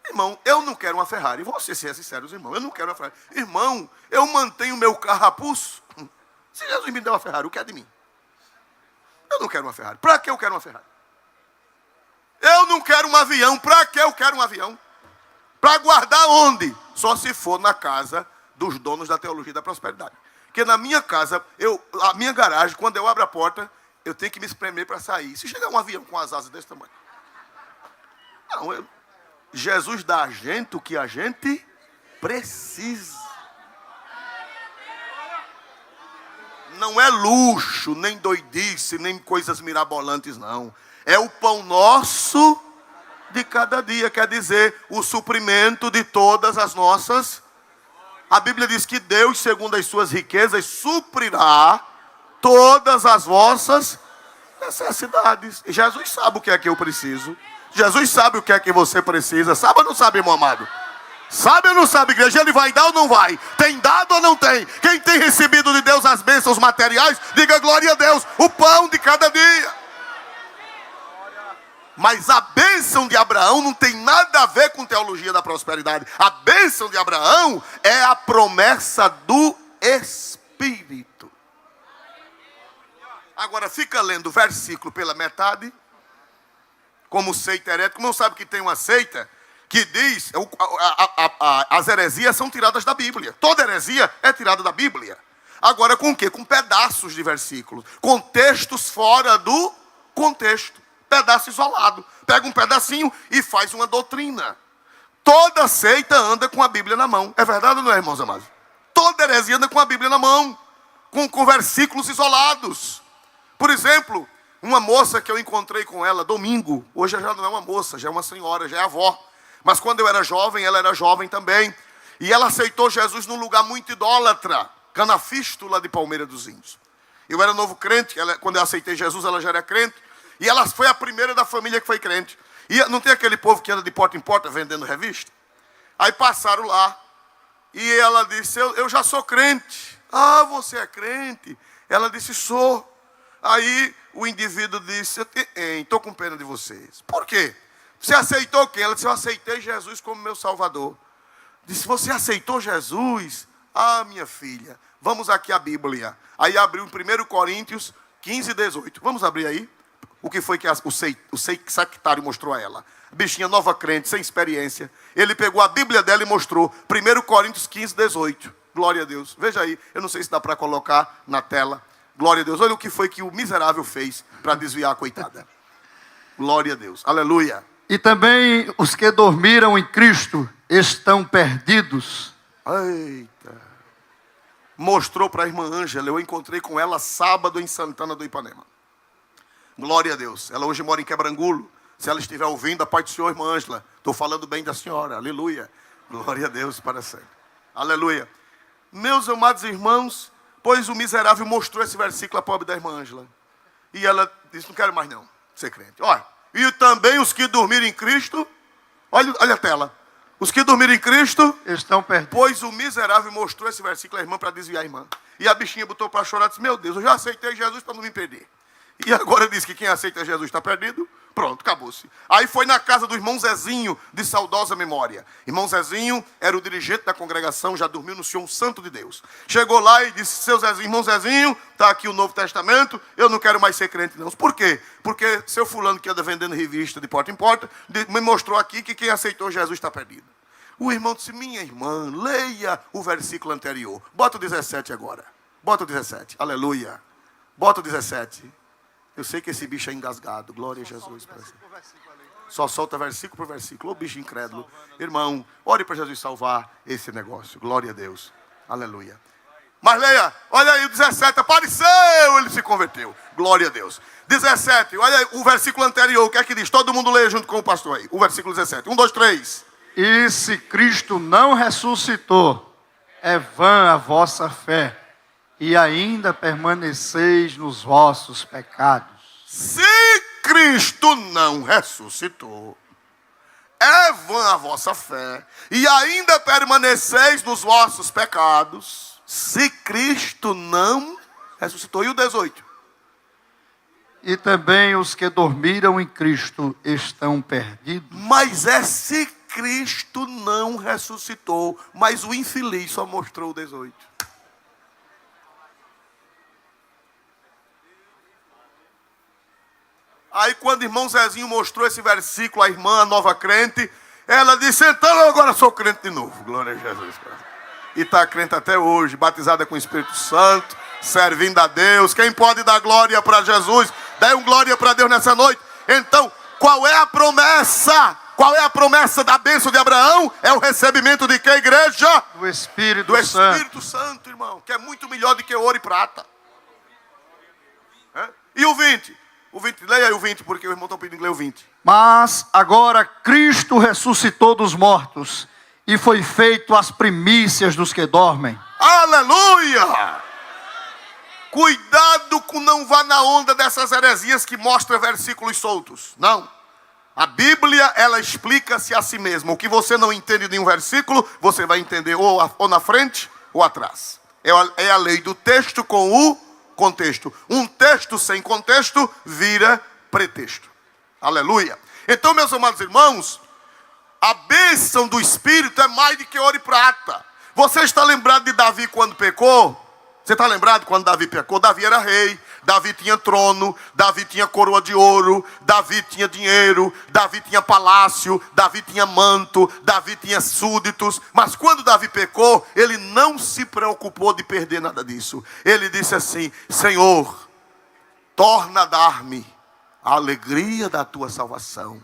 Irmão, eu não quero uma Ferrari. Você ser sincero, irmão, eu não quero uma Ferrari. Irmão, eu mantenho o meu carro a pulso. Se Jesus me der uma Ferrari, o que é de mim? Eu não quero uma Ferrari. Para que eu quero uma Ferrari? Eu não quero um avião. Para que eu quero um avião? Para guardar onde? Só se for na casa dos donos da teologia da prosperidade. Porque na minha casa, a minha garagem, quando eu abro a porta, eu tenho que me espremer para sair. Se chegar um avião com as asas desse tamanho. Não, Jesus dá a gente o que a gente precisa. não é luxo, nem doidice, nem coisas mirabolantes, não. É o pão nosso de cada dia, quer dizer, o suprimento de todas as nossas. A Bíblia diz que Deus, segundo as suas riquezas, suprirá todas as vossas necessidades. E Jesus sabe o que é que eu preciso. Jesus sabe o que é que você precisa. Sabe ou não sabe, irmão amado? Sabe ou não sabe, igreja? Ele vai dar ou não vai? Tem dado ou não tem? Quem tem recebido de Deus as bênçãos materiais, diga glória a Deus. O pão de cada dia. Mas a bênção de Abraão não tem nada a ver com teologia da prosperidade. A bênção de Abraão é a promessa do Espírito. Agora fica lendo o versículo pela metade, como seita herética. Não sabe que tem uma seita que diz, as heresias são tiradas da Bíblia. Toda heresia é tirada da Bíblia. Agora com o quê? Com pedaços de versículos. Com textos fora do contexto. Pedaço isolado. Pega um pedacinho e faz uma doutrina. Toda seita anda com a Bíblia na mão. É verdade ou não é, irmãos amados? Toda heresia anda com a Bíblia na mão. Com versículos isolados. Por exemplo, uma moça que eu encontrei com ela domingo. Hoje já não é uma moça, já é uma senhora, já é avó. Mas quando eu era jovem, ela era jovem também. E ela aceitou Jesus num lugar muito idólatra. Canafístula de Palmeira dos Índios. Eu era novo crente, quando eu aceitei Jesus, ela já era crente. E ela foi a primeira da família que foi crente. E não tem aquele povo que anda de porta em porta vendendo revista? Aí passaram lá. E ela disse, eu já sou crente. Ah, você é crente? Ela disse, sou. Aí o indivíduo disse, estou com pena de vocês. Por quê? Você aceitou quem? Ela disse, eu aceitei Jesus como meu Salvador. Disse, você aceitou Jesus? Ah, minha filha, vamos aqui a Bíblia. Aí abriu em 1 Coríntios 15, 18. Vamos abrir aí? O que foi que o sectário mostrou a ela? A bichinha nova crente, sem experiência. Ele pegou a Bíblia dela e mostrou. 1 Coríntios 15, 18. Glória a Deus. Veja aí, eu não sei se dá para colocar na tela. Glória a Deus. Olha o que foi que o miserável fez para desviar a coitada. Glória a Deus. Aleluia. E também os que dormiram em Cristo estão perdidos. Eita. Mostrou para a irmã Ângela. Eu encontrei com ela sábado em Santana do Ipanema. Glória a Deus. Ela hoje mora em Quebrangulo. Se ela estiver ouvindo, a paz do Senhor, irmã Ângela. Estou falando bem da senhora. Aleluia. Glória a Deus para sempre. Aleluia. Meus amados irmãos, pois o miserável mostrou esse versículo à pobre da irmã Ângela. E ela disse, não quero mais não ser crente. Olha, e também os que dormiram em Cristo, olha a tela. Os que dormiram em Cristo estão perdidos. Pois o miserável mostrou esse versículo à irmã para desviar a irmã. E a bichinha botou para chorar e disse, meu Deus, eu já aceitei Jesus para não me perder. E agora diz que quem aceita Jesus está perdido. Pronto, acabou-se. Aí foi na casa do irmão Zezinho, de saudosa memória. Irmão Zezinho era o dirigente da congregação, já dormiu no Senhor, um santo de Deus. Chegou lá e disse, seu Zezinho, irmão Zezinho, está aqui o Novo Testamento, eu não quero mais ser crente não. Por quê? Porque seu fulano que anda vendendo revista de porta em porta, me mostrou aqui que quem aceitou Jesus está perdido. O irmão disse, minha irmã, leia o versículo anterior. Bota o 17 agora. Bota o 17, aleluia. Bota o 17. Eu sei que esse bicho é engasgado. Glória a Jesus. Só solta versículo por versículo. Ô bicho incrédulo. Irmão, ore para Jesus salvar esse negócio. Glória a Deus. Aleluia. Mas leia, olha aí o 17. Apareceu, ele se converteu. Glória a Deus. 17, olha aí o versículo anterior. O que é que diz? Todo mundo leia junto com o pastor aí. O versículo 17. 1, 2, 3. E se Cristo não ressuscitou, é vã a vossa fé. E ainda permaneceis nos vossos pecados. Se Cristo não ressuscitou, é vã a vossa fé, e ainda permaneceis nos vossos pecados. Se Cristo não ressuscitou. E o 18? E também os que dormiram em Cristo estão perdidos. Mas é se Cristo não ressuscitou. Mas o infeliz só mostrou o 18. Aí quando o irmão Zezinho mostrou esse versículo à irmã, a nova crente, ela disse, então eu agora sou crente de novo. Glória a Jesus. E está crente até hoje, batizada com o Espírito Santo, servindo a Deus. Quem pode dar glória para Jesus? Dê um glória para Deus nessa noite. Então, qual é a promessa? Qual é a promessa da bênção de Abraão? É o recebimento de que, igreja? Do Espírito Santo. Do Espírito Santo, irmão. Que é muito melhor do que ouro e prata. E o 20? O 20, leia aí o 20, porque o irmão está pedindo ler o 20. Mas agora Cristo ressuscitou dos mortos e foi feito as primícias dos que dormem. Aleluia! Cuidado com não vá na onda dessas heresias que mostram versículos soltos. Não. A Bíblia, ela explica-se a si mesma. O que você não entende de um versículo, você vai entender ou na frente ou atrás. É a lei do texto com o contexto. Um texto sem contexto vira pretexto. Aleluia. Então, meus amados irmãos, a bênção do Espírito é mais do que ouro e prata. Você está lembrado de Davi quando pecou? Você está lembrado quando Davi pecou? Davi era rei, Davi tinha trono, Davi tinha coroa de ouro, Davi tinha dinheiro, Davi tinha palácio, Davi tinha manto, Davi tinha súditos. Mas quando Davi pecou, ele não se preocupou de perder nada disso. Ele disse assim: Senhor, torna a dar-me a alegria da tua salvação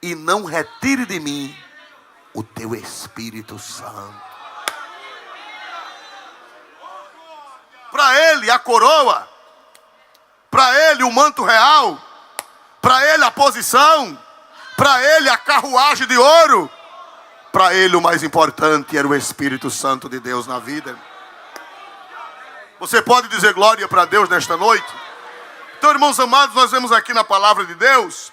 e não retire de mim o teu Espírito Santo. Para ele a coroa, para ele o manto real, para ele a posição, para ele a carruagem de ouro, para ele o mais importante era o Espírito Santo de Deus na vida. Você pode dizer glória para Deus nesta noite? Então, irmãos amados, nós vemos aqui na palavra de Deus,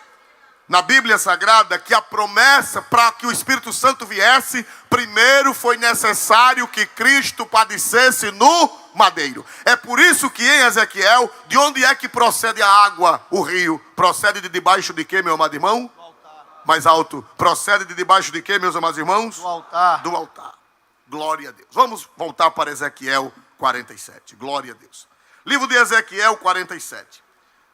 na Bíblia Sagrada, que a promessa para que o Espírito Santo viesse, primeiro foi necessário que Cristo padecesse no madeiro. É por isso que em Ezequiel, de onde é que procede a água, o rio? Procede de debaixo de quê, meu amado irmão? Do altar. Mais alto. Procede de debaixo de quê, meus amados irmãos? Do altar. Do altar. Glória a Deus. Vamos voltar para Ezequiel 47. Glória a Deus. Livro de Ezequiel 47.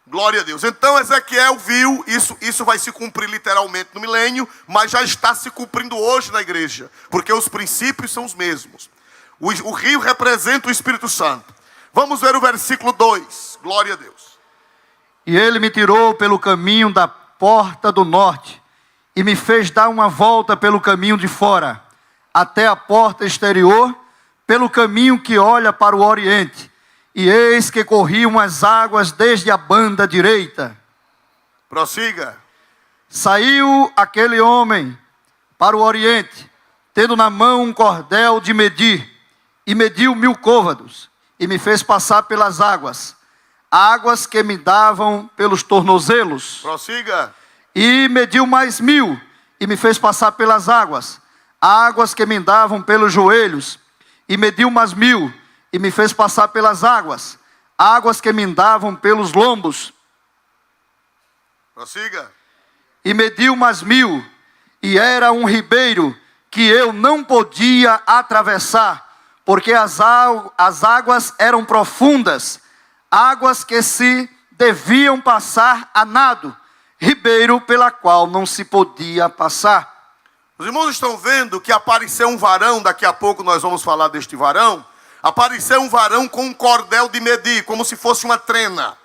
Glória a Deus. Então Ezequiel viu, isso vai se cumprir literalmente no milênio, mas já está se cumprindo hoje na igreja, porque os princípios são os mesmos. O rio representa o Espírito Santo. Vamos ver o versículo 2. Glória a Deus. E ele me tirou pelo caminho da porta do norte e me fez dar uma volta pelo caminho de fora, até a porta exterior, pelo caminho que olha para o oriente. E eis que corriam as águas desde a banda direita. Prossiga. Saiu aquele homem para o oriente, tendo na mão um cordel de medir, e mediu 1000 côvados, e me fez passar pelas águas, águas que me davam pelos tornozelos. Prossiga. E mediu mais 1000, e me fez passar pelas águas, águas que me davam pelos joelhos, e mediu mais 1000, e me fez passar pelas águas, águas que me davam pelos lombos. Prossiga. E mediu mais 1000, e era um ribeiro que eu não podia atravessar, porque as águas eram profundas, águas que se deviam passar a nado, ribeiro pela qual não se podia passar. Os irmãos estão vendo que apareceu um varão, daqui a pouco nós vamos falar deste varão. Apareceu um varão com um cordel de medir, como se fosse uma trena,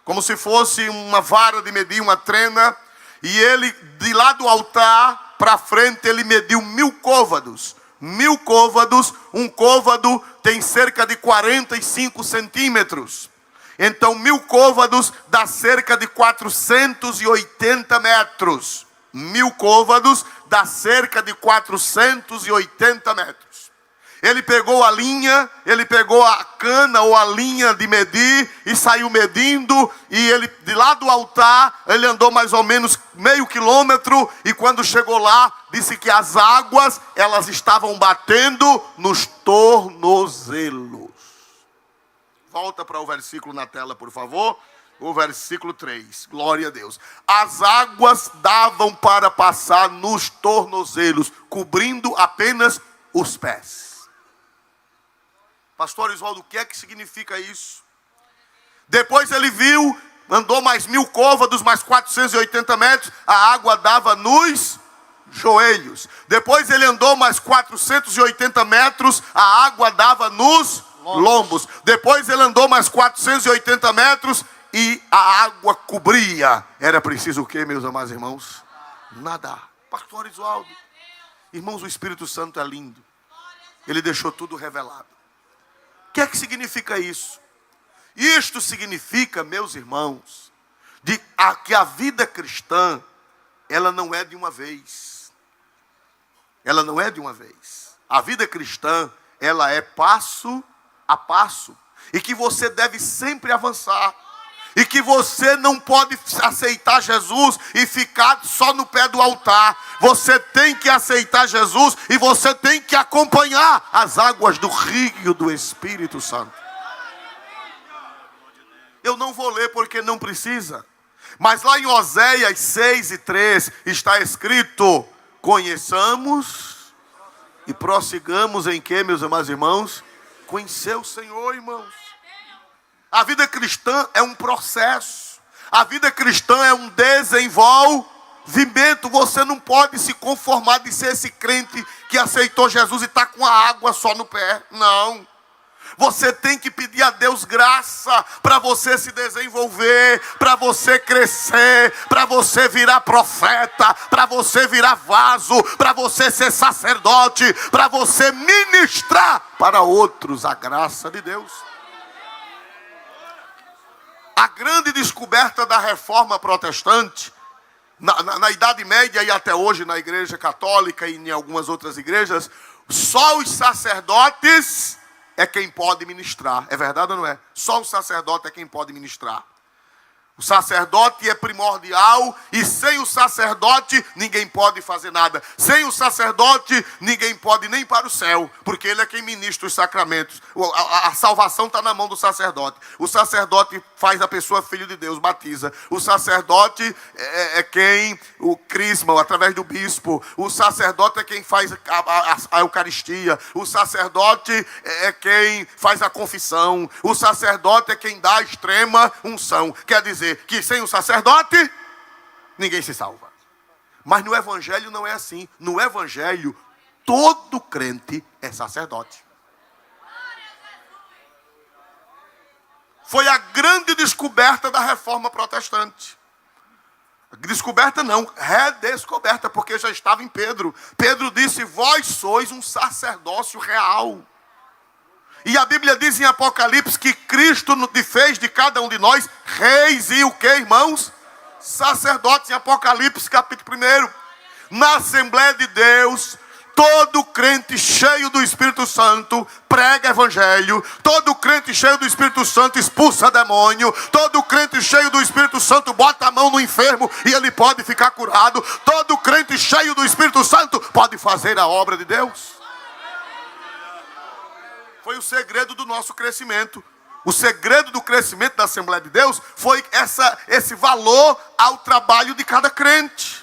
como se fosse uma vara de medir, uma trena. E ele, de lá do altar para frente, ele mediu 1000 côvados. 1000 côvados, um côvado tem cerca de 45 centímetros. Então 1000 côvados dá cerca de 480 metros. 1000 côvados dá cerca de 480 metros. Ele pegou a linha, ele pegou a cana ou a linha de medir e saiu medindo. E ele, de lá do altar, ele andou mais ou menos meio quilômetro. E quando chegou lá, disse que as águas, elas estavam batendo nos tornozelos. Volta para o versículo na tela, por favor. O versículo 3. Glória a Deus. As águas davam para passar nos tornozelos, cobrindo apenas os pés. Pastor Oswaldo, o que é que significa isso? Depois ele viu, andou mais 1000 côvados, mais 480 metros, a água dava nos joelhos. Depois ele andou mais 480 metros, a água dava nos lombos. Depois ele andou mais 480 metros e a água cobria. Era preciso o quê, meus amados irmãos? Nadar. Pastor Oswaldo, irmãos, o Espírito Santo é lindo. Ele deixou tudo revelado. O que é que significa isso? Isto significa, meus irmãos, que a vida cristã, ela não é de uma vez. Ela não é de uma vez. A vida cristã, ela é passo a passo. E que você deve sempre avançar. E que você não pode aceitar Jesus e ficar só no pé do altar. Você tem que aceitar Jesus e você tem que acompanhar as águas do rio do Espírito Santo. Eu não vou ler porque não precisa. Mas lá em Oséias 6:3 está escrito: conheçamos e prossigamos em que, meus amados irmãos? Conhecer o Senhor, irmãos. A vida cristã é um processo. A vida cristã é um desenvolvimento. Você não pode se conformar de ser esse crente que aceitou Jesus e está com a água só no pé. Não. Você tem que pedir a Deus graça para você se desenvolver, para você crescer, para você virar profeta, para você virar vaso, para você ser sacerdote, para você ministrar para outros a graça de Deus. A grande descoberta da reforma protestante, na Idade Média e até hoje na Igreja Católica e em algumas outras igrejas, só os sacerdotes é quem pode ministrar. É verdade ou não é? Só o sacerdote é quem pode ministrar. O sacerdote é primordial e sem o sacerdote ninguém pode fazer nada. Sem o sacerdote ninguém pode nem para o céu, porque ele é quem ministra os sacramentos. A salvação está na mão do sacerdote. O sacerdote faz a pessoa filho de Deus, batiza. O sacerdote é quem o crisma através do bispo. O sacerdote é quem faz a Eucaristia. O sacerdote é quem faz a confissão. O sacerdote é quem dá a extrema unção. Quer dizer que sem o sacerdote, ninguém se salva. Mas no Evangelho não é assim. No Evangelho, todo crente é sacerdote. Foi a grande descoberta da reforma protestante. Descoberta não, redescoberta, porque já estava em Pedro. Pedro disse: vós sois um sacerdócio real. E a Bíblia diz em Apocalipse que Cristo fez de cada um de nós reis e o que, irmãos? Sacerdotes, em Apocalipse capítulo 1. Na Assembleia de Deus, todo crente cheio do Espírito Santo prega evangelho. Todo crente cheio do Espírito Santo expulsa demônio. Todo crente cheio do Espírito Santo bota a mão no enfermo e ele pode ficar curado. Todo crente cheio do Espírito Santo pode fazer a obra de Deus. Foi o segredo do nosso crescimento. O segredo do crescimento da Assembleia de Deus foi esse valor ao trabalho de cada crente.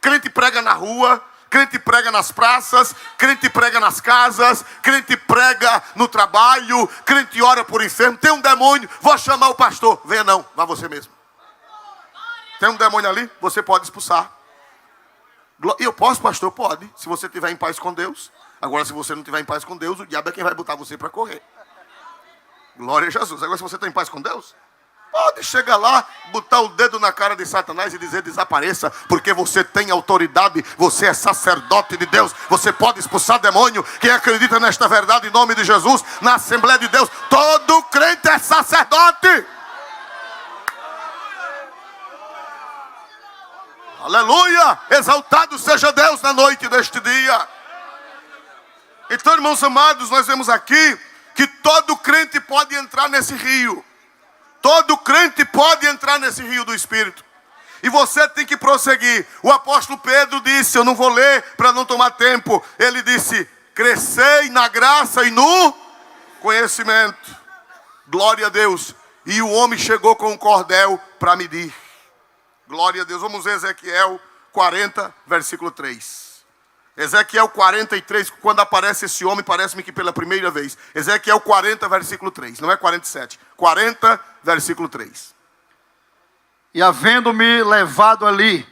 Crente prega na rua, crente prega nas praças, crente prega nas casas, crente prega no trabalho, crente ora por enfermo. Tem um demônio, vou chamar o pastor. Venha não, vá você mesmo. Tem um demônio ali, você pode expulsar. E eu posso, pastor? Pode, se você estiver em paz com Deus. Agora, se você não estiver em paz com Deus, o diabo é quem vai botar você para correr. Glória a Jesus. Agora, se você está em paz com Deus, pode chegar lá, botar o dedo na cara de Satanás e dizer: desapareça, porque você tem autoridade, você é sacerdote de Deus, você pode expulsar demônio. Quem acredita nesta verdade em nome de Jesus, na Assembleia de Deus, todo crente é sacerdote. Aleluia! Exaltado seja Deus na noite deste dia. Então, irmãos amados, nós vemos aqui que todo crente pode entrar nesse rio. Todo crente pode entrar nesse rio do Espírito. E você tem que prosseguir. O apóstolo Pedro disse, eu não vou ler para não tomar tempo. Ele disse: crescei na graça e no conhecimento. Glória a Deus. E o homem chegou com um cordel para medir. Glória a Deus. Vamos ver Ezequiel 40, versículo 3. Ezequiel 43, quando aparece esse homem, parece-me que pela primeira vez. Ezequiel 40, versículo 3, não é 47. 40, versículo 3. E havendo-me levado ali,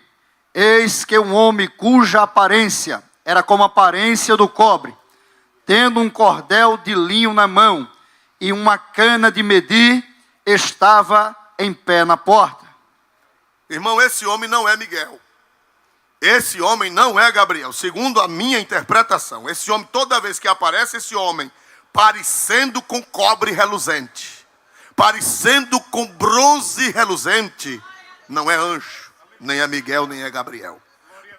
eis que um homem cuja aparência era como a aparência do cobre, tendo um cordel de linho na mão e uma cana de medir, estava em pé na porta. Irmão, esse homem não é Miguel. Esse homem não é Gabriel, segundo a minha interpretação. Esse homem, toda vez que aparece esse homem, parecendo com cobre reluzente, parecendo com bronze reluzente, não é anjo, nem é Miguel, nem é Gabriel.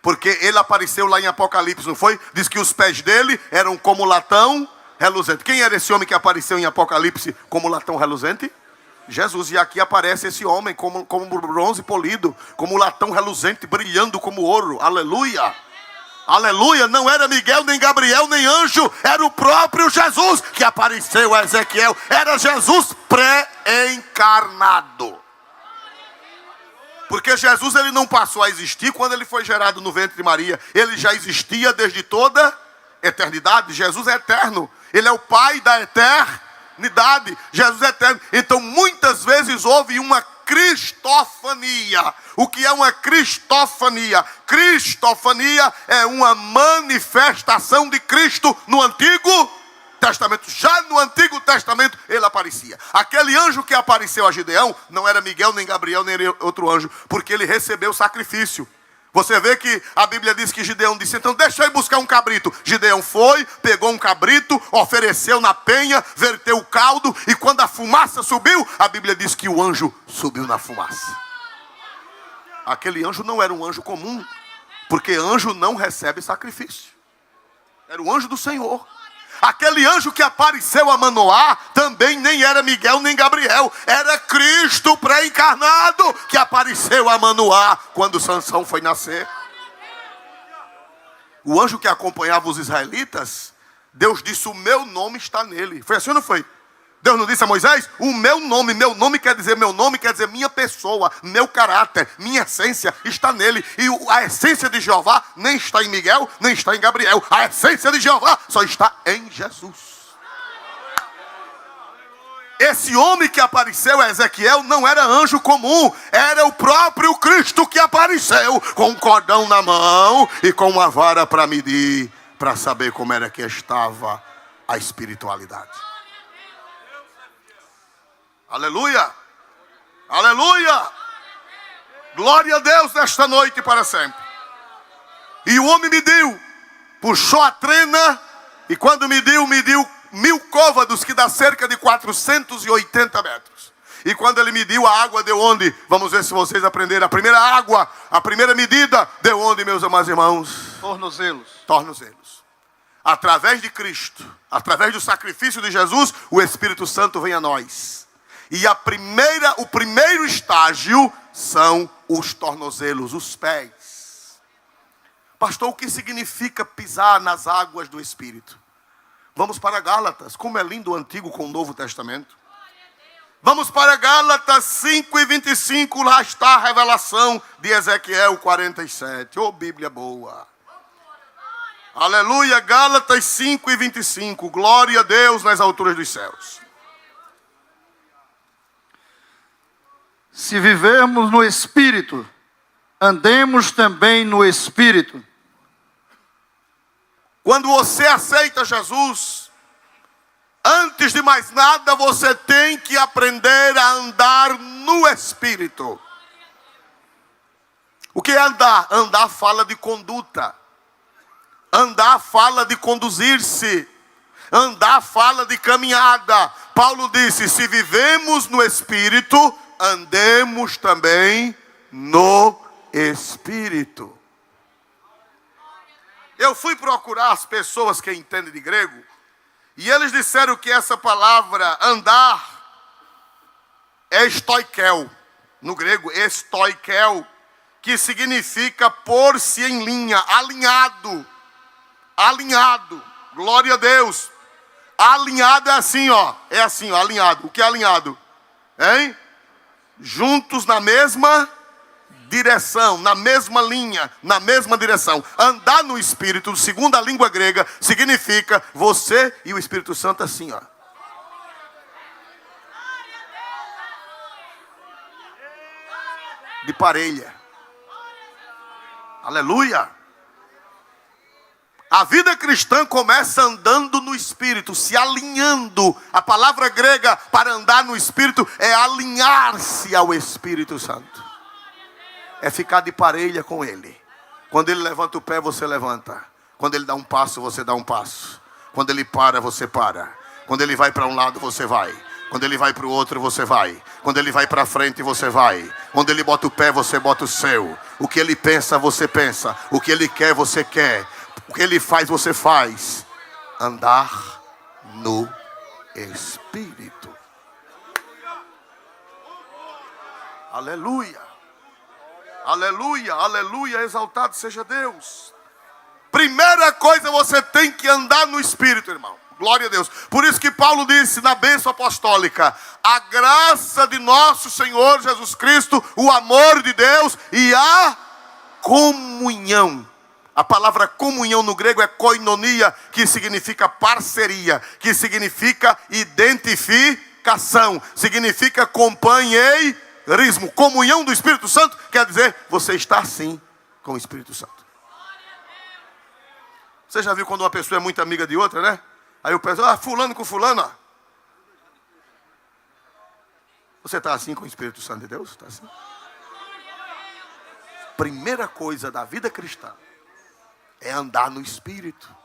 Porque ele apareceu lá em Apocalipse, não foi? Diz que os pés dele eram como latão reluzente. Quem era esse homem que apareceu em Apocalipse como latão reluzente? Jesus. E aqui aparece esse homem como bronze polido, como latão reluzente, brilhando como ouro. Aleluia! Aleluia! Não era Miguel, nem Gabriel, nem anjo. Era o próprio Jesus que apareceu a Ezequiel. Era Jesus pré-encarnado. Porque Jesus, ele não passou a existir quando ele foi gerado no ventre de Maria. Ele já existia desde toda eternidade. Jesus é eterno. Ele é o Pai da eternidade. Jesus é eterno. Então, muitas vezes houve uma cristofania. O que é uma cristofania? Cristofania é uma manifestação de Cristo no Antigo Testamento. Já no Antigo Testamento ele aparecia. Aquele anjo que apareceu a Gideão não era Miguel, nem Gabriel, nem outro anjo, porque ele recebeu o sacrifício. Você vê que a Bíblia diz que Gideão disse: então deixa eu ir buscar um cabrito. Gideão foi, pegou um cabrito, ofereceu na penha, verteu o caldo, e quando a fumaça subiu, a Bíblia diz que o anjo subiu na fumaça. Aquele anjo não era um anjo comum, porque anjo não recebe sacrifício. Era o anjo do Senhor. Aquele anjo que apareceu a Manoá também nem era Miguel nem Gabriel. Era Cristo pré-encarnado que apareceu a Manoá quando Sansão foi nascer. O anjo que acompanhava os israelitas, Deus disse: o meu nome está nele. Foi assim ou não foi? Deus não disse a Moisés: o meu nome quer dizer minha pessoa, meu caráter, minha essência está nele. E a essência de Jeová nem está em Miguel, nem está em Gabriel. A essência de Jeová só está em Jesus. Esse homem que apareceu a Ezequiel não era anjo comum, era o próprio Cristo que apareceu com um cordão na mão e com uma vara para medir, para saber como era que estava a espiritualidade. Aleluia! Aleluia! Glória a Deus nesta noite e para sempre. E o homem mediu, puxou a trena, e quando mediu 1000 côvados, que dá cerca de 480 metros. E quando ele mediu, a água deu onde? Vamos ver se vocês aprenderam. A primeira água, a primeira medida, deu onde, meus amados irmãos? Tornozelos. Tornozelos. Através de Cristo, através do sacrifício de Jesus, o Espírito Santo vem a nós. E o primeiro estágio são os tornozelos, os pés. Pastor, o que significa pisar nas águas do Espírito? Vamos para Gálatas. Como é lindo o Antigo com o Novo Testamento. Vamos para Gálatas 5:25. Lá está a revelação de Ezequiel 47. Oh, Bíblia boa. Aleluia. Gálatas 5:25. Glória a Deus nas alturas dos céus. Se vivermos no Espírito, andemos também no Espírito. Quando você aceita Jesus, antes de mais nada, você tem que aprender a andar no Espírito. O que é andar? Andar fala de conduta. Andar fala de conduzir-se. Andar fala de caminhada. Paulo disse: se vivemos no Espírito, andemos também no Espírito. Eu fui procurar as pessoas que entendem de grego, e eles disseram que essa palavra andar é stoikel, no grego stoikel, que significa pôr-se em linha, alinhado, alinhado, glória a Deus. Alinhado é assim, ó, alinhado. O que é alinhado? Hein? Juntos na mesma direção, na mesma linha, na mesma direção. Andar no Espírito, segundo a língua grega, significa você e o Espírito Santo assim, ó. De parelha. Aleluia. A vida cristã começa andando no Espírito, se alinhando. A palavra grega para andar no Espírito é alinhar-se ao Espírito Santo. É ficar de parelha com Ele. Quando Ele levanta o pé, você levanta. Quando Ele dá um passo, você dá um passo. Quando Ele para, você para. Quando Ele vai para um lado, você vai. Quando ele vai para o outro, você vai. Quando ele vai para frente, você vai. Onde ele bota o pé, você bota o seu. O que ele pensa, você pensa. O que ele quer, você quer. O que ele faz, você faz. Andar no Espírito. Aleluia. Aleluia, aleluia. Exaltado seja Deus. Primeira coisa, você tem que andar no Espírito, irmão. Glória a Deus. Por isso que Paulo disse na bênção apostólica: a graça de nosso Senhor Jesus Cristo, o amor de Deus e a comunhão. A palavra comunhão no grego é koinonia, que significa parceria, que significa identificação, significa companheirismo. Comunhão do Espírito Santo quer dizer você está assim com o Espírito Santo. Você já viu quando uma pessoa é muito amiga de outra, né? Aí eu penso, fulano com fulano, ó. Você está assim com o Espírito Santo de Deus? Está assim? Primeira coisa da vida cristã é andar no Espírito.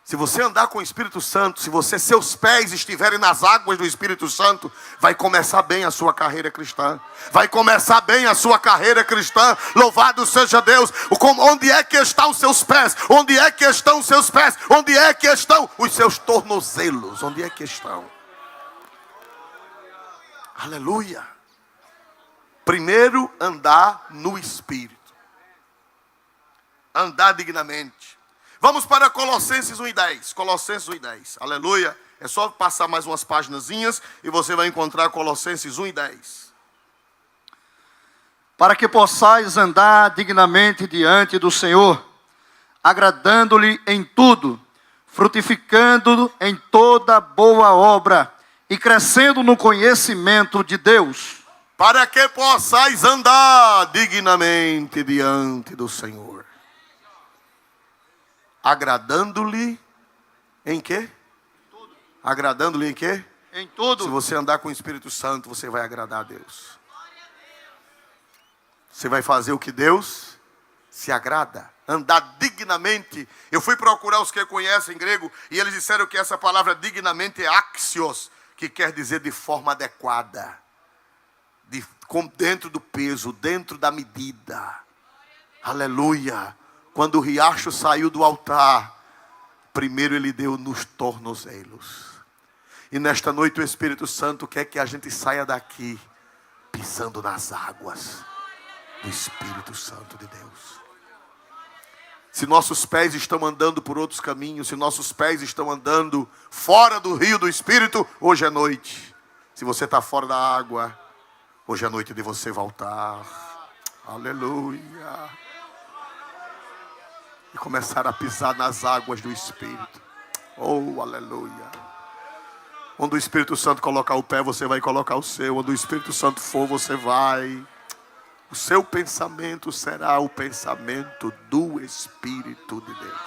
Se você andar com o Espírito Santo, se seus pés estiverem nas águas do Espírito Santo, vai começar bem a sua carreira cristã. Vai começar bem a sua carreira cristã. Louvado seja Deus. Onde é que estão os seus pés? Onde é que estão os seus pés? Onde é que estão os seus tornozelos? Onde é que estão? Aleluia. Primeiro, andar no Espírito. Andar dignamente. Vamos para Colossenses 1:10. Colossenses 1:10. Aleluia. É só passar mais umas paginazinhas e você vai encontrar Colossenses 1:10. Para que possais andar dignamente diante do Senhor, agradando-lhe em tudo, frutificando em toda boa obra e crescendo no conhecimento de Deus. Para que possais andar dignamente diante do Senhor. Agradando-lhe em quê? Agradando-lhe em quê? Em tudo. Se você andar com o Espírito Santo, você vai agradar a Deus. Você vai fazer o que Deus se agrada. Andar dignamente. Eu fui procurar os que conhecem grego e eles disseram que essa palavra dignamente é axios, que quer dizer de forma adequada. Dentro do peso, dentro da medida. Aleluia. Quando o riacho saiu do altar, primeiro ele deu nos tornozelos. E nesta noite o Espírito Santo quer que a gente saia daqui pisando nas águas do Espírito Santo de Deus. Se nossos pés estão andando por outros caminhos, se nossos pés estão andando fora do rio do Espírito, hoje é noite. Se você está fora da água, hoje é noite de você voltar. Aleluia. E começar a pisar nas águas do Espírito. Oh, aleluia. Onde o Espírito Santo colocar o pé, você vai colocar o seu. Onde o Espírito Santo for, você vai. O seu pensamento será o pensamento do Espírito de Deus.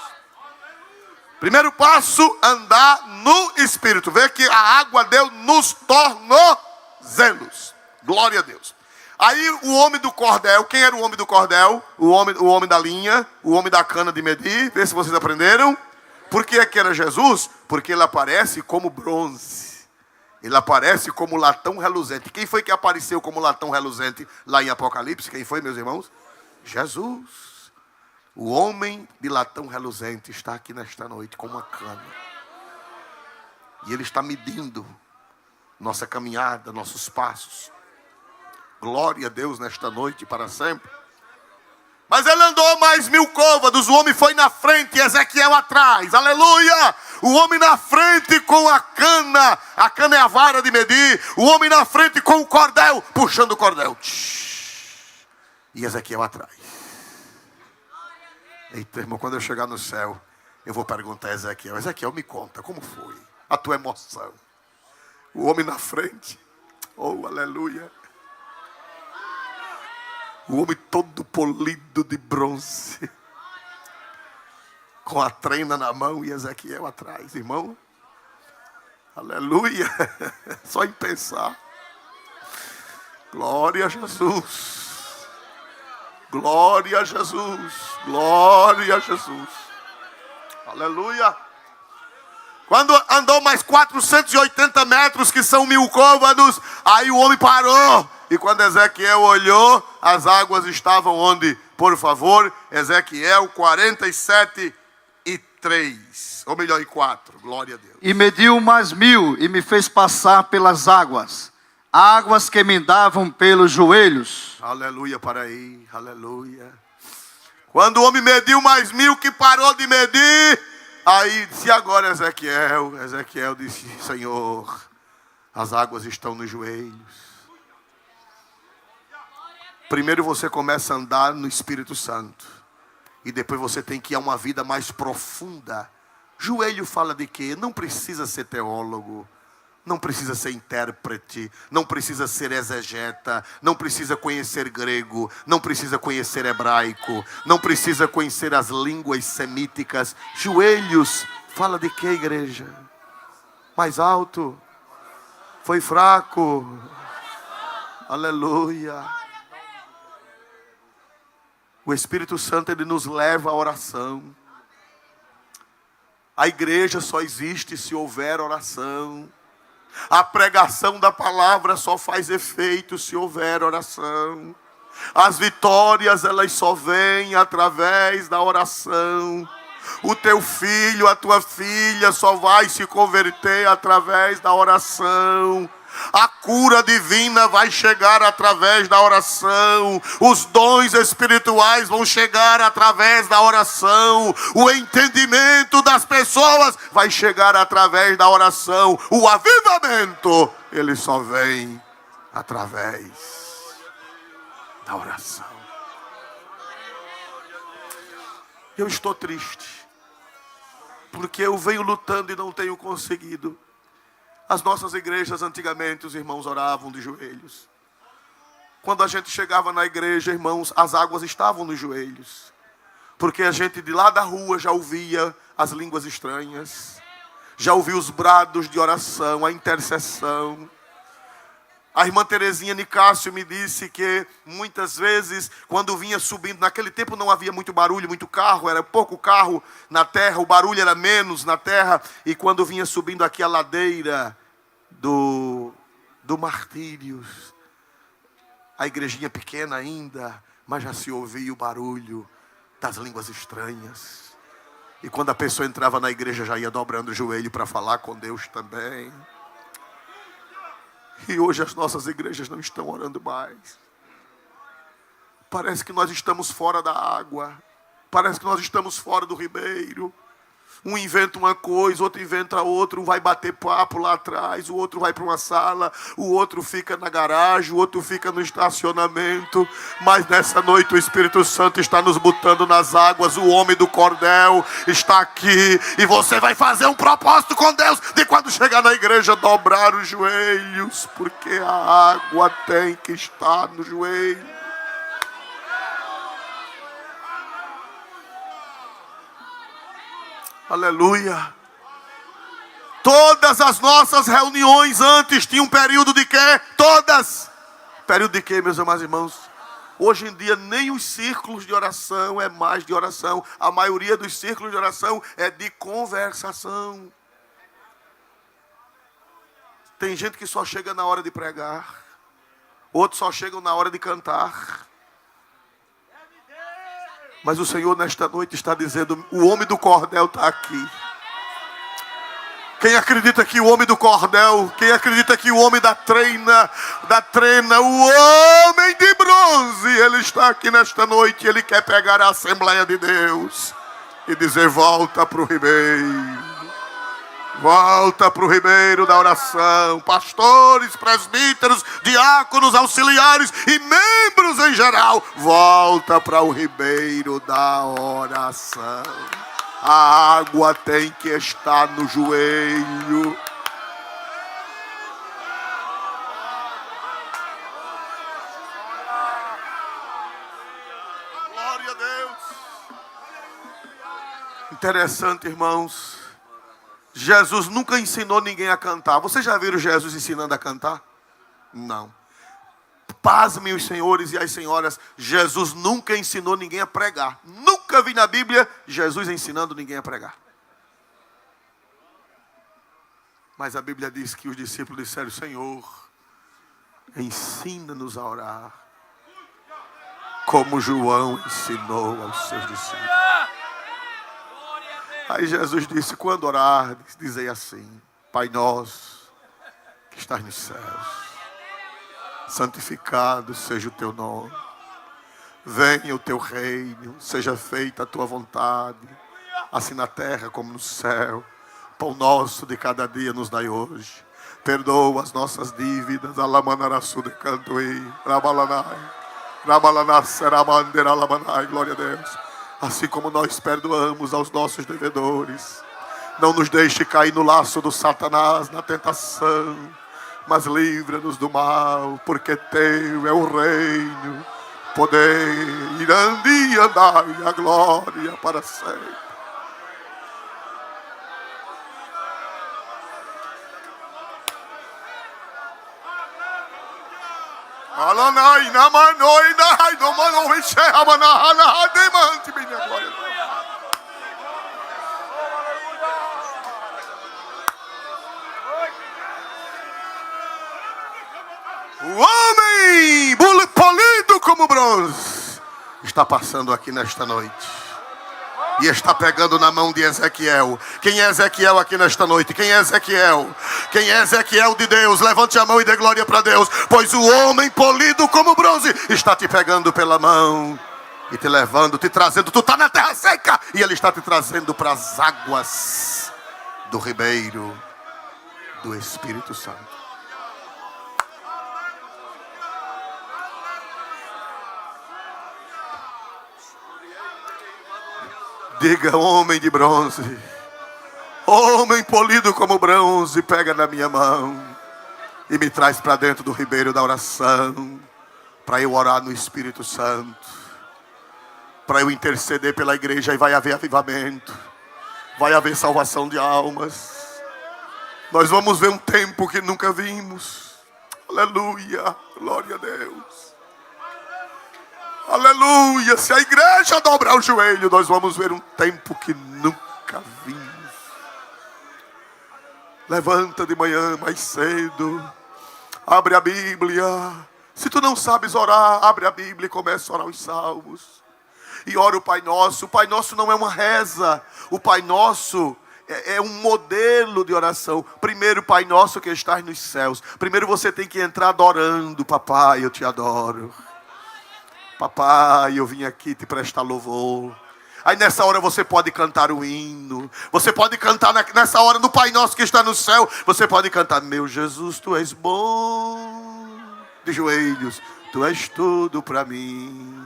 Primeiro passo, andar no Espírito. Vê que a água deu nos tornozelos. Glória a Deus. Aí o homem do cordel, quem era o homem do cordel? O homem da linha, o homem da cana de medir. Vê se vocês aprenderam. Por que é que era Jesus? Porque ele aparece como bronze. Ele aparece como latão reluzente. Quem foi que apareceu como latão reluzente lá em Apocalipse? Quem foi, meus irmãos? Jesus. O homem de latão reluzente está aqui nesta noite com uma cana. E ele está medindo nossa caminhada, nossos passos. Glória a Deus nesta noite para sempre. Mas ele andou mais 1000 côvados. O homem foi na frente e Ezequiel atrás. Aleluia! O homem na frente com a cana. A cana é a vara de medir. O homem na frente com o cordel, puxando o cordel. E Ezequiel atrás. Eita, irmão, quando eu chegar no céu, eu vou perguntar a Ezequiel: Ezequiel, me conta, como foi a tua emoção? O homem na frente. Oh, aleluia. O homem todo polido de bronze, com a trena na mão e Ezequiel atrás, irmão. Aleluia. Só em pensar. Glória a Jesus. Glória a Jesus. Glória a Jesus. Aleluia. Quando andou mais 480 metros, que são 1000 côvados, aí o homem parou. E quando Ezequiel olhou, as águas estavam onde? Por favor, Ezequiel 47:3. Ou melhor, 4. Glória a Deus. E mediu mais 1000 e me fez passar pelas águas. Águas que me davam pelos joelhos. Aleluia para aí, aleluia. Quando o homem mediu mais 1000, que parou de medir, aí disse agora Ezequiel disse, Senhor, as águas estão nos joelhos. Primeiro você começa a andar no Espírito Santo. E depois você tem que ir a uma vida mais profunda. Joelho fala de quê? Não precisa ser teólogo. Não precisa ser intérprete, não precisa ser exegeta, não precisa conhecer grego, não precisa conhecer hebraico, não precisa conhecer as línguas semíticas. Joelhos, fala de quê, igreja? Mais alto? Foi fraco? Aleluia. O Espírito Santo, ele nos leva à oração. A igreja só existe se houver oração. A pregação da palavra só faz efeito se houver oração. As vitórias, elas só vêm através da oração. O teu filho, a tua filha só vai se converter através da oração. A cura divina vai chegar através da oração. Os dons espirituais vão chegar através da oração. O entendimento das pessoas vai chegar através da oração. O avivamento, ele só vem através da oração. Eu estou triste, porque eu venho lutando e não tenho conseguido. As nossas igrejas antigamente, os irmãos oravam de joelhos. Quando a gente chegava na igreja, irmãos, as águas estavam nos joelhos. Porque a gente de lá da rua já ouvia as línguas estranhas. Já ouvia os brados de oração, a intercessão. A irmã Terezinha Nicásio me disse que muitas vezes, quando vinha subindo, naquele tempo não havia muito barulho, muito carro, era pouco carro na terra, o barulho era menos na terra. E quando vinha subindo aqui a ladeira do Martírios, a igrejinha pequena ainda, mas já se ouvia o barulho das línguas estranhas. E quando a pessoa entrava na igreja, já ia dobrando o joelho para falar com Deus também. E hoje as nossas igrejas não estão orando mais. Parece que nós estamos fora da água. Parece que nós estamos fora do ribeiro. Um inventa uma coisa, outro inventa outra. Um vai bater papo lá atrás, o outro vai para uma sala, o outro fica na garagem, o outro fica no estacionamento. Mas nessa noite o Espírito Santo está nos botando nas águas. O homem do cordel está aqui. E você vai fazer um propósito com Deus de quando chegar na igreja dobrar os joelhos. Porque a água tem que estar no joelho. Aleluia. Todas as nossas reuniões antes tinham um período de quê? Todas. Período de quê, meus amados irmãos? Hoje em dia nem os círculos de oração é mais de oração. A maioria dos círculos de oração é de conversação. Tem gente que só chega na hora de pregar. Outros só chegam na hora de cantar. Mas o Senhor nesta noite está dizendo, o homem do cordel está aqui. Quem acredita que o homem do cordel, quem acredita que o homem da trena, o homem de bronze, ele está aqui nesta noite, ele quer pegar a Assembleia de Deus e dizer, volta para o ribeiro. Volta para o ribeiro da oração. Pastores, presbíteros, diáconos, auxiliares e membros em geral. Volta para o ribeiro da oração. A água tem que estar no joelho. Glória a Deus. Interessante, irmãos. Jesus nunca ensinou ninguém a cantar. Vocês já viram Jesus ensinando a cantar? Não. Pasmem os senhores e as senhoras. Jesus nunca ensinou ninguém a pregar. Nunca vi na Bíblia Jesus ensinando ninguém a pregar. Mas a Bíblia diz que os discípulos disseram: Senhor, ensina-nos a orar, como João ensinou aos seus discípulos. Aí Jesus disse: quando orardes, dizei assim: Pai nosso, que estás nos céus, santificado seja o teu nome. Venha o teu reino, seja feita a tua vontade, assim na terra como no céu. Pão nosso de cada dia nos dai hoje. Perdoa as nossas dívidas. Alamanaraçu de cantoei. Rabalanai. Rabalanai seramandeira alamanai. Glória a Deus. Assim como nós perdoamos aos nossos devedores. Não nos deixe cair no laço do Satanás, na tentação. Mas livra-nos do mal, porque teu é o reino, poder, irandi andar e a glória para sempre. Alanai namanoi nai no mano enxerra manahana demante minha glória. O homem polido como bronze está passando aqui nesta noite e está pegando na mão de Ezequiel. Quem é Ezequiel aqui nesta noite? Quem é Ezequiel? Quem é Ezequiel de Deus? Levante a mão e dê glória para Deus. Pois o homem polido como bronze está te pegando pela mão e te levando, te trazendo. Tu está na terra seca e ele está te trazendo para as águas do ribeiro do Espírito Santo. Diga: homem de bronze, homem polido como bronze, pega na minha mão e me traz para dentro do ribeiro da oração, para eu orar no Espírito Santo, para eu interceder pela igreja, e vai haver avivamento, vai haver salvação de almas. Nós vamos ver um tempo que nunca vimos. Aleluia, glória a Deus. Aleluia, se a igreja dobrar o joelho, nós vamos ver um tempo que nunca vimos. Levanta de manhã mais cedo, abre a Bíblia. Se tu não sabes orar, abre a Bíblia e começa a orar os salmos. E ora o Pai Nosso. O Pai Nosso não é uma reza. O Pai Nosso é um modelo de oração. Primeiro, Pai Nosso que estás nos céus. Primeiro você tem que entrar adorando. Papai, eu te adoro. Papai, eu vim aqui te prestar louvor. Aí nessa hora você pode cantar o hino. Você pode cantar nessa hora no Pai Nosso que está no céu. Você pode cantar: meu Jesus, tu és bom. De joelhos: tu és tudo para mim.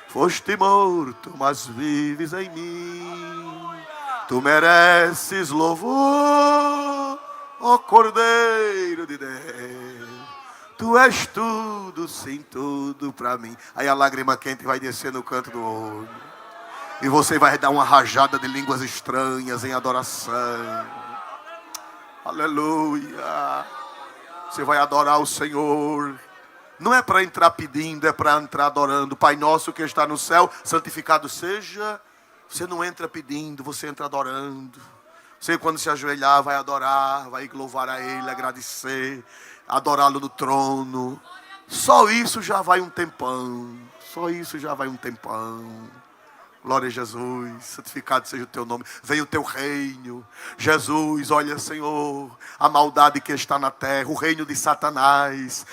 Foste morto, mas vives em mim. Tu mereces louvor, ó Cordeiro de Deus. Tu és tudo, sim, tudo para mim. Aí a lágrima quente vai descer no canto do olho. E você vai dar uma rajada de línguas estranhas em adoração. Aleluia. Você vai adorar o Senhor. Não é para entrar pedindo, é para entrar adorando. Pai Nosso que está no céu, santificado seja. Você não entra pedindo, você entra adorando. Você, quando se ajoelhar, vai adorar, vai louvar a Ele, agradecer, adorá-lo no trono. Só isso já vai um tempão. Só isso já vai um tempão. Glória a Jesus, santificado seja o teu nome. Venha o teu reino. Jesus, olha, Senhor, a maldade que está na terra, o reino de Satanás.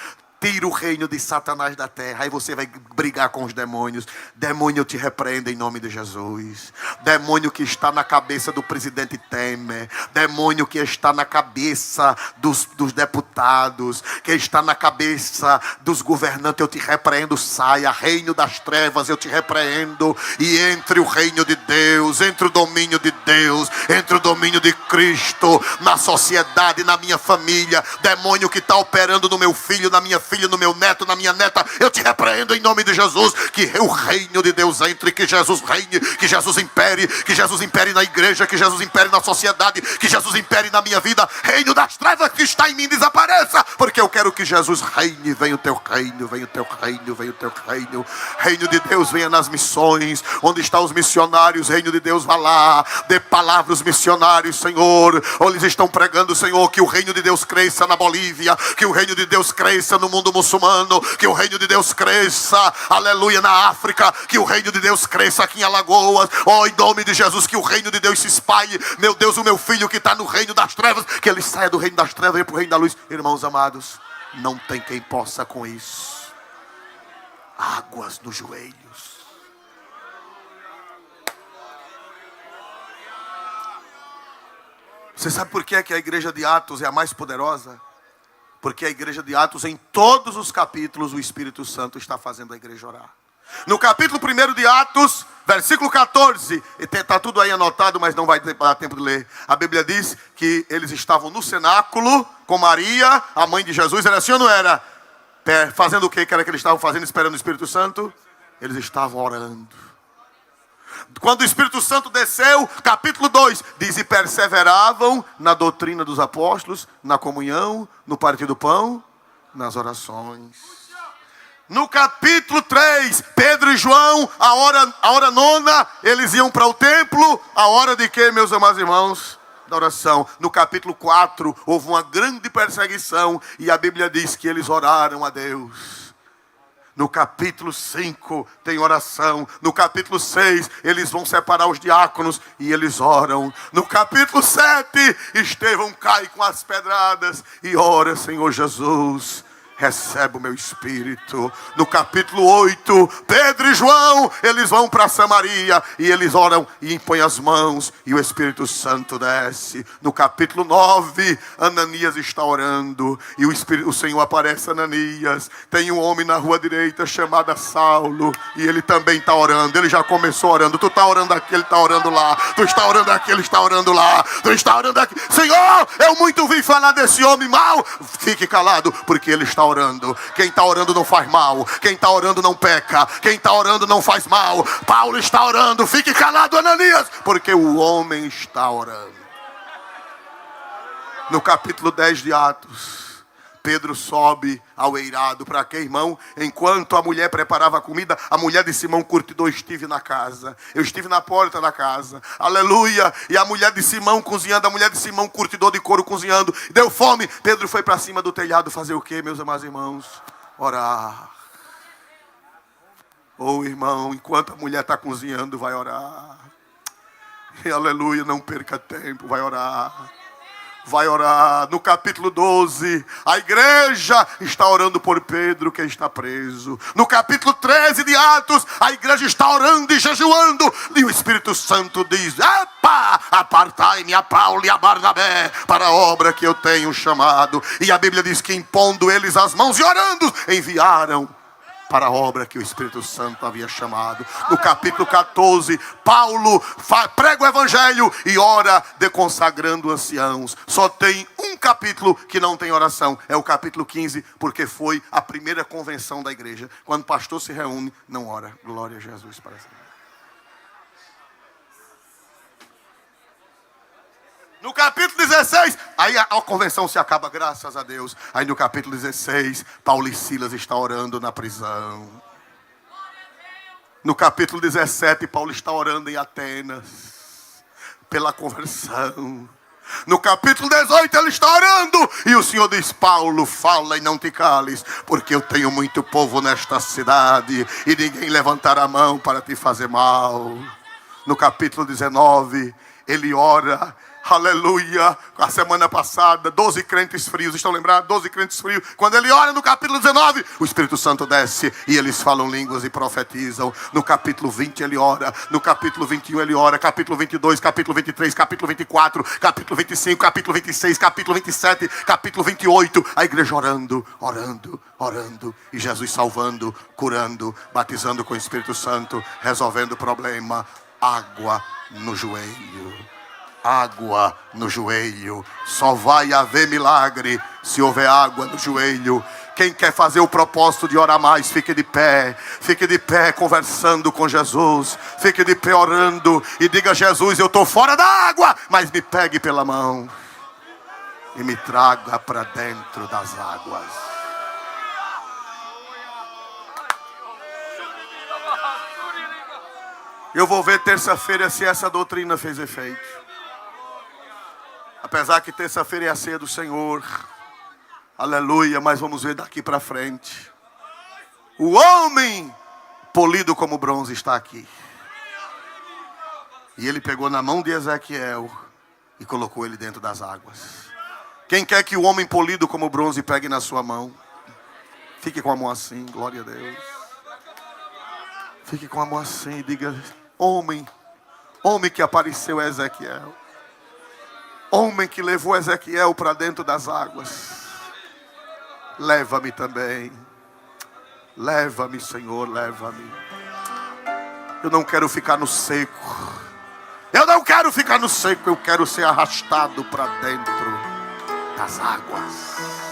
Tira o reino de Satanás da terra. Aí você vai brigar com os demônios. Demônio, eu te repreendo em nome de Jesus. Demônio que está na cabeça do presidente Temer. Demônio que está na cabeça dos deputados. Que está na cabeça dos governantes. Eu te repreendo, saia. Reino das trevas, eu te repreendo. E entre o reino de Deus, entre o domínio de Deus, entre o domínio de Cristo, na sociedade, na minha família. Demônio que está operando no meu filho, na minha filha, filho, no meu neto, na minha neta. Eu te repreendo em nome de Jesus. Que o reino de Deus entre, que Jesus reine, que Jesus impere na igreja, que Jesus impere na sociedade, que Jesus impere na minha vida. Reino das trevas que está em mim desapareça, porque eu quero que Jesus reine. Venha o teu reino, venha o teu reino, venha o teu reino. Reino de Deus venha nas missões, onde estão os missionários. Reino de Deus vá lá, dê palavra aos missionários, Senhor. Ou eles estão pregando, Senhor, que o reino de Deus cresça na Bolívia, que o reino de Deus cresça no mundo muçulmano, que o reino de Deus cresça, aleluia, na África, que o reino de Deus cresça aqui em Alagoas. Oh, em nome de Jesus, que o reino de Deus se espalhe. Meu Deus, o meu filho que está no reino das trevas, que ele saia do reino das trevas e para o reino da luz. Irmãos amados, não tem quem possa com isso. Águas nos joelhos. Você sabe por que é que a igreja de Atos é a mais poderosa? Porque a igreja de Atos, em todos os capítulos, o Espírito Santo está fazendo a igreja orar. No capítulo 1 de Atos, versículo 14, está tudo aí anotado, mas não vai dar tempo de ler. A Bíblia diz que eles estavam no cenáculo com Maria, a mãe de Jesus. Era assim ou não era? Fazendo o que era que eles estavam fazendo, esperando o Espírito Santo? Eles estavam orando. Quando o Espírito Santo desceu, capítulo 2, diz: e perseveravam na doutrina dos apóstolos, na comunhão, no partir do pão, nas orações. No capítulo 3, Pedro e João, a hora nona, eles iam para o templo. A hora de quê, meus amados irmãos? Da oração. No capítulo 4, houve uma grande perseguição, e a Bíblia diz que eles oraram a Deus. No capítulo 5 tem oração. No capítulo 6 eles vão separar os diáconos e eles oram. No capítulo 7 Estevão cai com as pedradas e ora: Senhor Jesus, recebe o meu espírito. No capítulo 8, Pedro e João, eles vão para Samaria e eles oram e impõem as mãos e o Espírito Santo desce. No capítulo 9, Ananias está orando e o Senhor aparece a Ananias. Tem um homem na rua direita chamado Saulo e ele também está orando. Ele já começou orando. Tu está orando aqui, ele está orando lá. Tu está orando aqui, ele está orando lá. Tu está orando aqui. Senhor, eu muito vi falar desse homem mal. Fique calado, porque ele está orando. Quem está orando não faz mal. Quem está orando não peca. Quem está orando não faz mal. Paulo está orando. Fique calado, Ananias, porque o homem está orando. No capítulo 10 de Atos, Pedro sobe ao eirado. Para quê, irmão? Enquanto a mulher preparava a comida, a mulher de Simão curtidor, estive na casa. Eu estive na porta da casa. Aleluia. E a mulher de Simão cozinhando, a mulher de Simão curtidor de couro cozinhando. Deu fome. Pedro foi para cima do telhado fazer o quê, meus amados irmãos? Orar. Oh, irmão, enquanto a mulher está cozinhando, vai orar. E, aleluia, não perca tempo, vai orar. Vai orar. No capítulo 12, a igreja está orando por Pedro, que está preso. No capítulo 13 de Atos, a igreja está orando e jejuando. E o Espírito Santo diz: epa, apartai-me a Paulo e a Barnabé para a obra que eu tenho chamado. E a Bíblia diz que, impondo eles as mãos e orando, enviaram para a obra que o Espírito Santo havia chamado. No capítulo 14, Paulo prega o evangelho e ora consagrando anciãos. Só tem um capítulo que não tem oração. É o capítulo 15, porque foi a primeira convenção da igreja. Quando o pastor se reúne, não ora. Glória a Jesus para sempre. No capítulo 16, aí a convenção se acaba, graças a Deus. Aí no capítulo 16, Paulo e Silas estão orando na prisão. No capítulo 17, Paulo está orando em Atenas pela conversão. No capítulo 18 ele está orando e o Senhor diz: Paulo, fala e não te cales, porque eu tenho muito povo nesta cidade e ninguém levantará a mão para te fazer mal. No capítulo 19 ele ora. Aleluia. A semana passada, 12 crentes frios. Estão lembrados? 12 crentes frios. Quando ele ora no capítulo 19, o Espírito Santo desce e eles falam línguas e profetizam. No capítulo 20 ele ora. No capítulo 21 ele ora. Capítulo 22, capítulo 23, capítulo 24, capítulo 25, capítulo 26, capítulo 27, capítulo 28. A igreja orando, orando, orando. E Jesus salvando, curando, batizando com o Espírito Santo, resolvendo o problema. Água no joelho. Água no joelho. Só vai haver milagre se houver água no joelho. Quem quer fazer o propósito de orar mais, fique de pé. Fique de pé conversando com Jesus. Fique de pé orando e diga: Jesus, eu estou fora da água, mas me pegue pela mão e me traga para dentro das águas. Eu vou ver terça-feira se essa doutrina fez efeito. Apesar que terça-feira é a ceia do Senhor. Aleluia, mas vamos ver daqui para frente. O homem polido como bronze está aqui. E ele pegou na mão de Ezequiel e colocou ele dentro das águas. Quem quer que o homem polido como bronze pegue na sua mão? Fique com a mão assim, glória a Deus. Fique com a mão assim e diga: homem que apareceu é Ezequiel. Homem que levou Ezequiel para dentro das águas. Leva-me também. Leva-me, Senhor, leva-me. Eu não quero ficar no seco. Eu não quero ficar no seco. Eu quero ser arrastado para dentro das águas.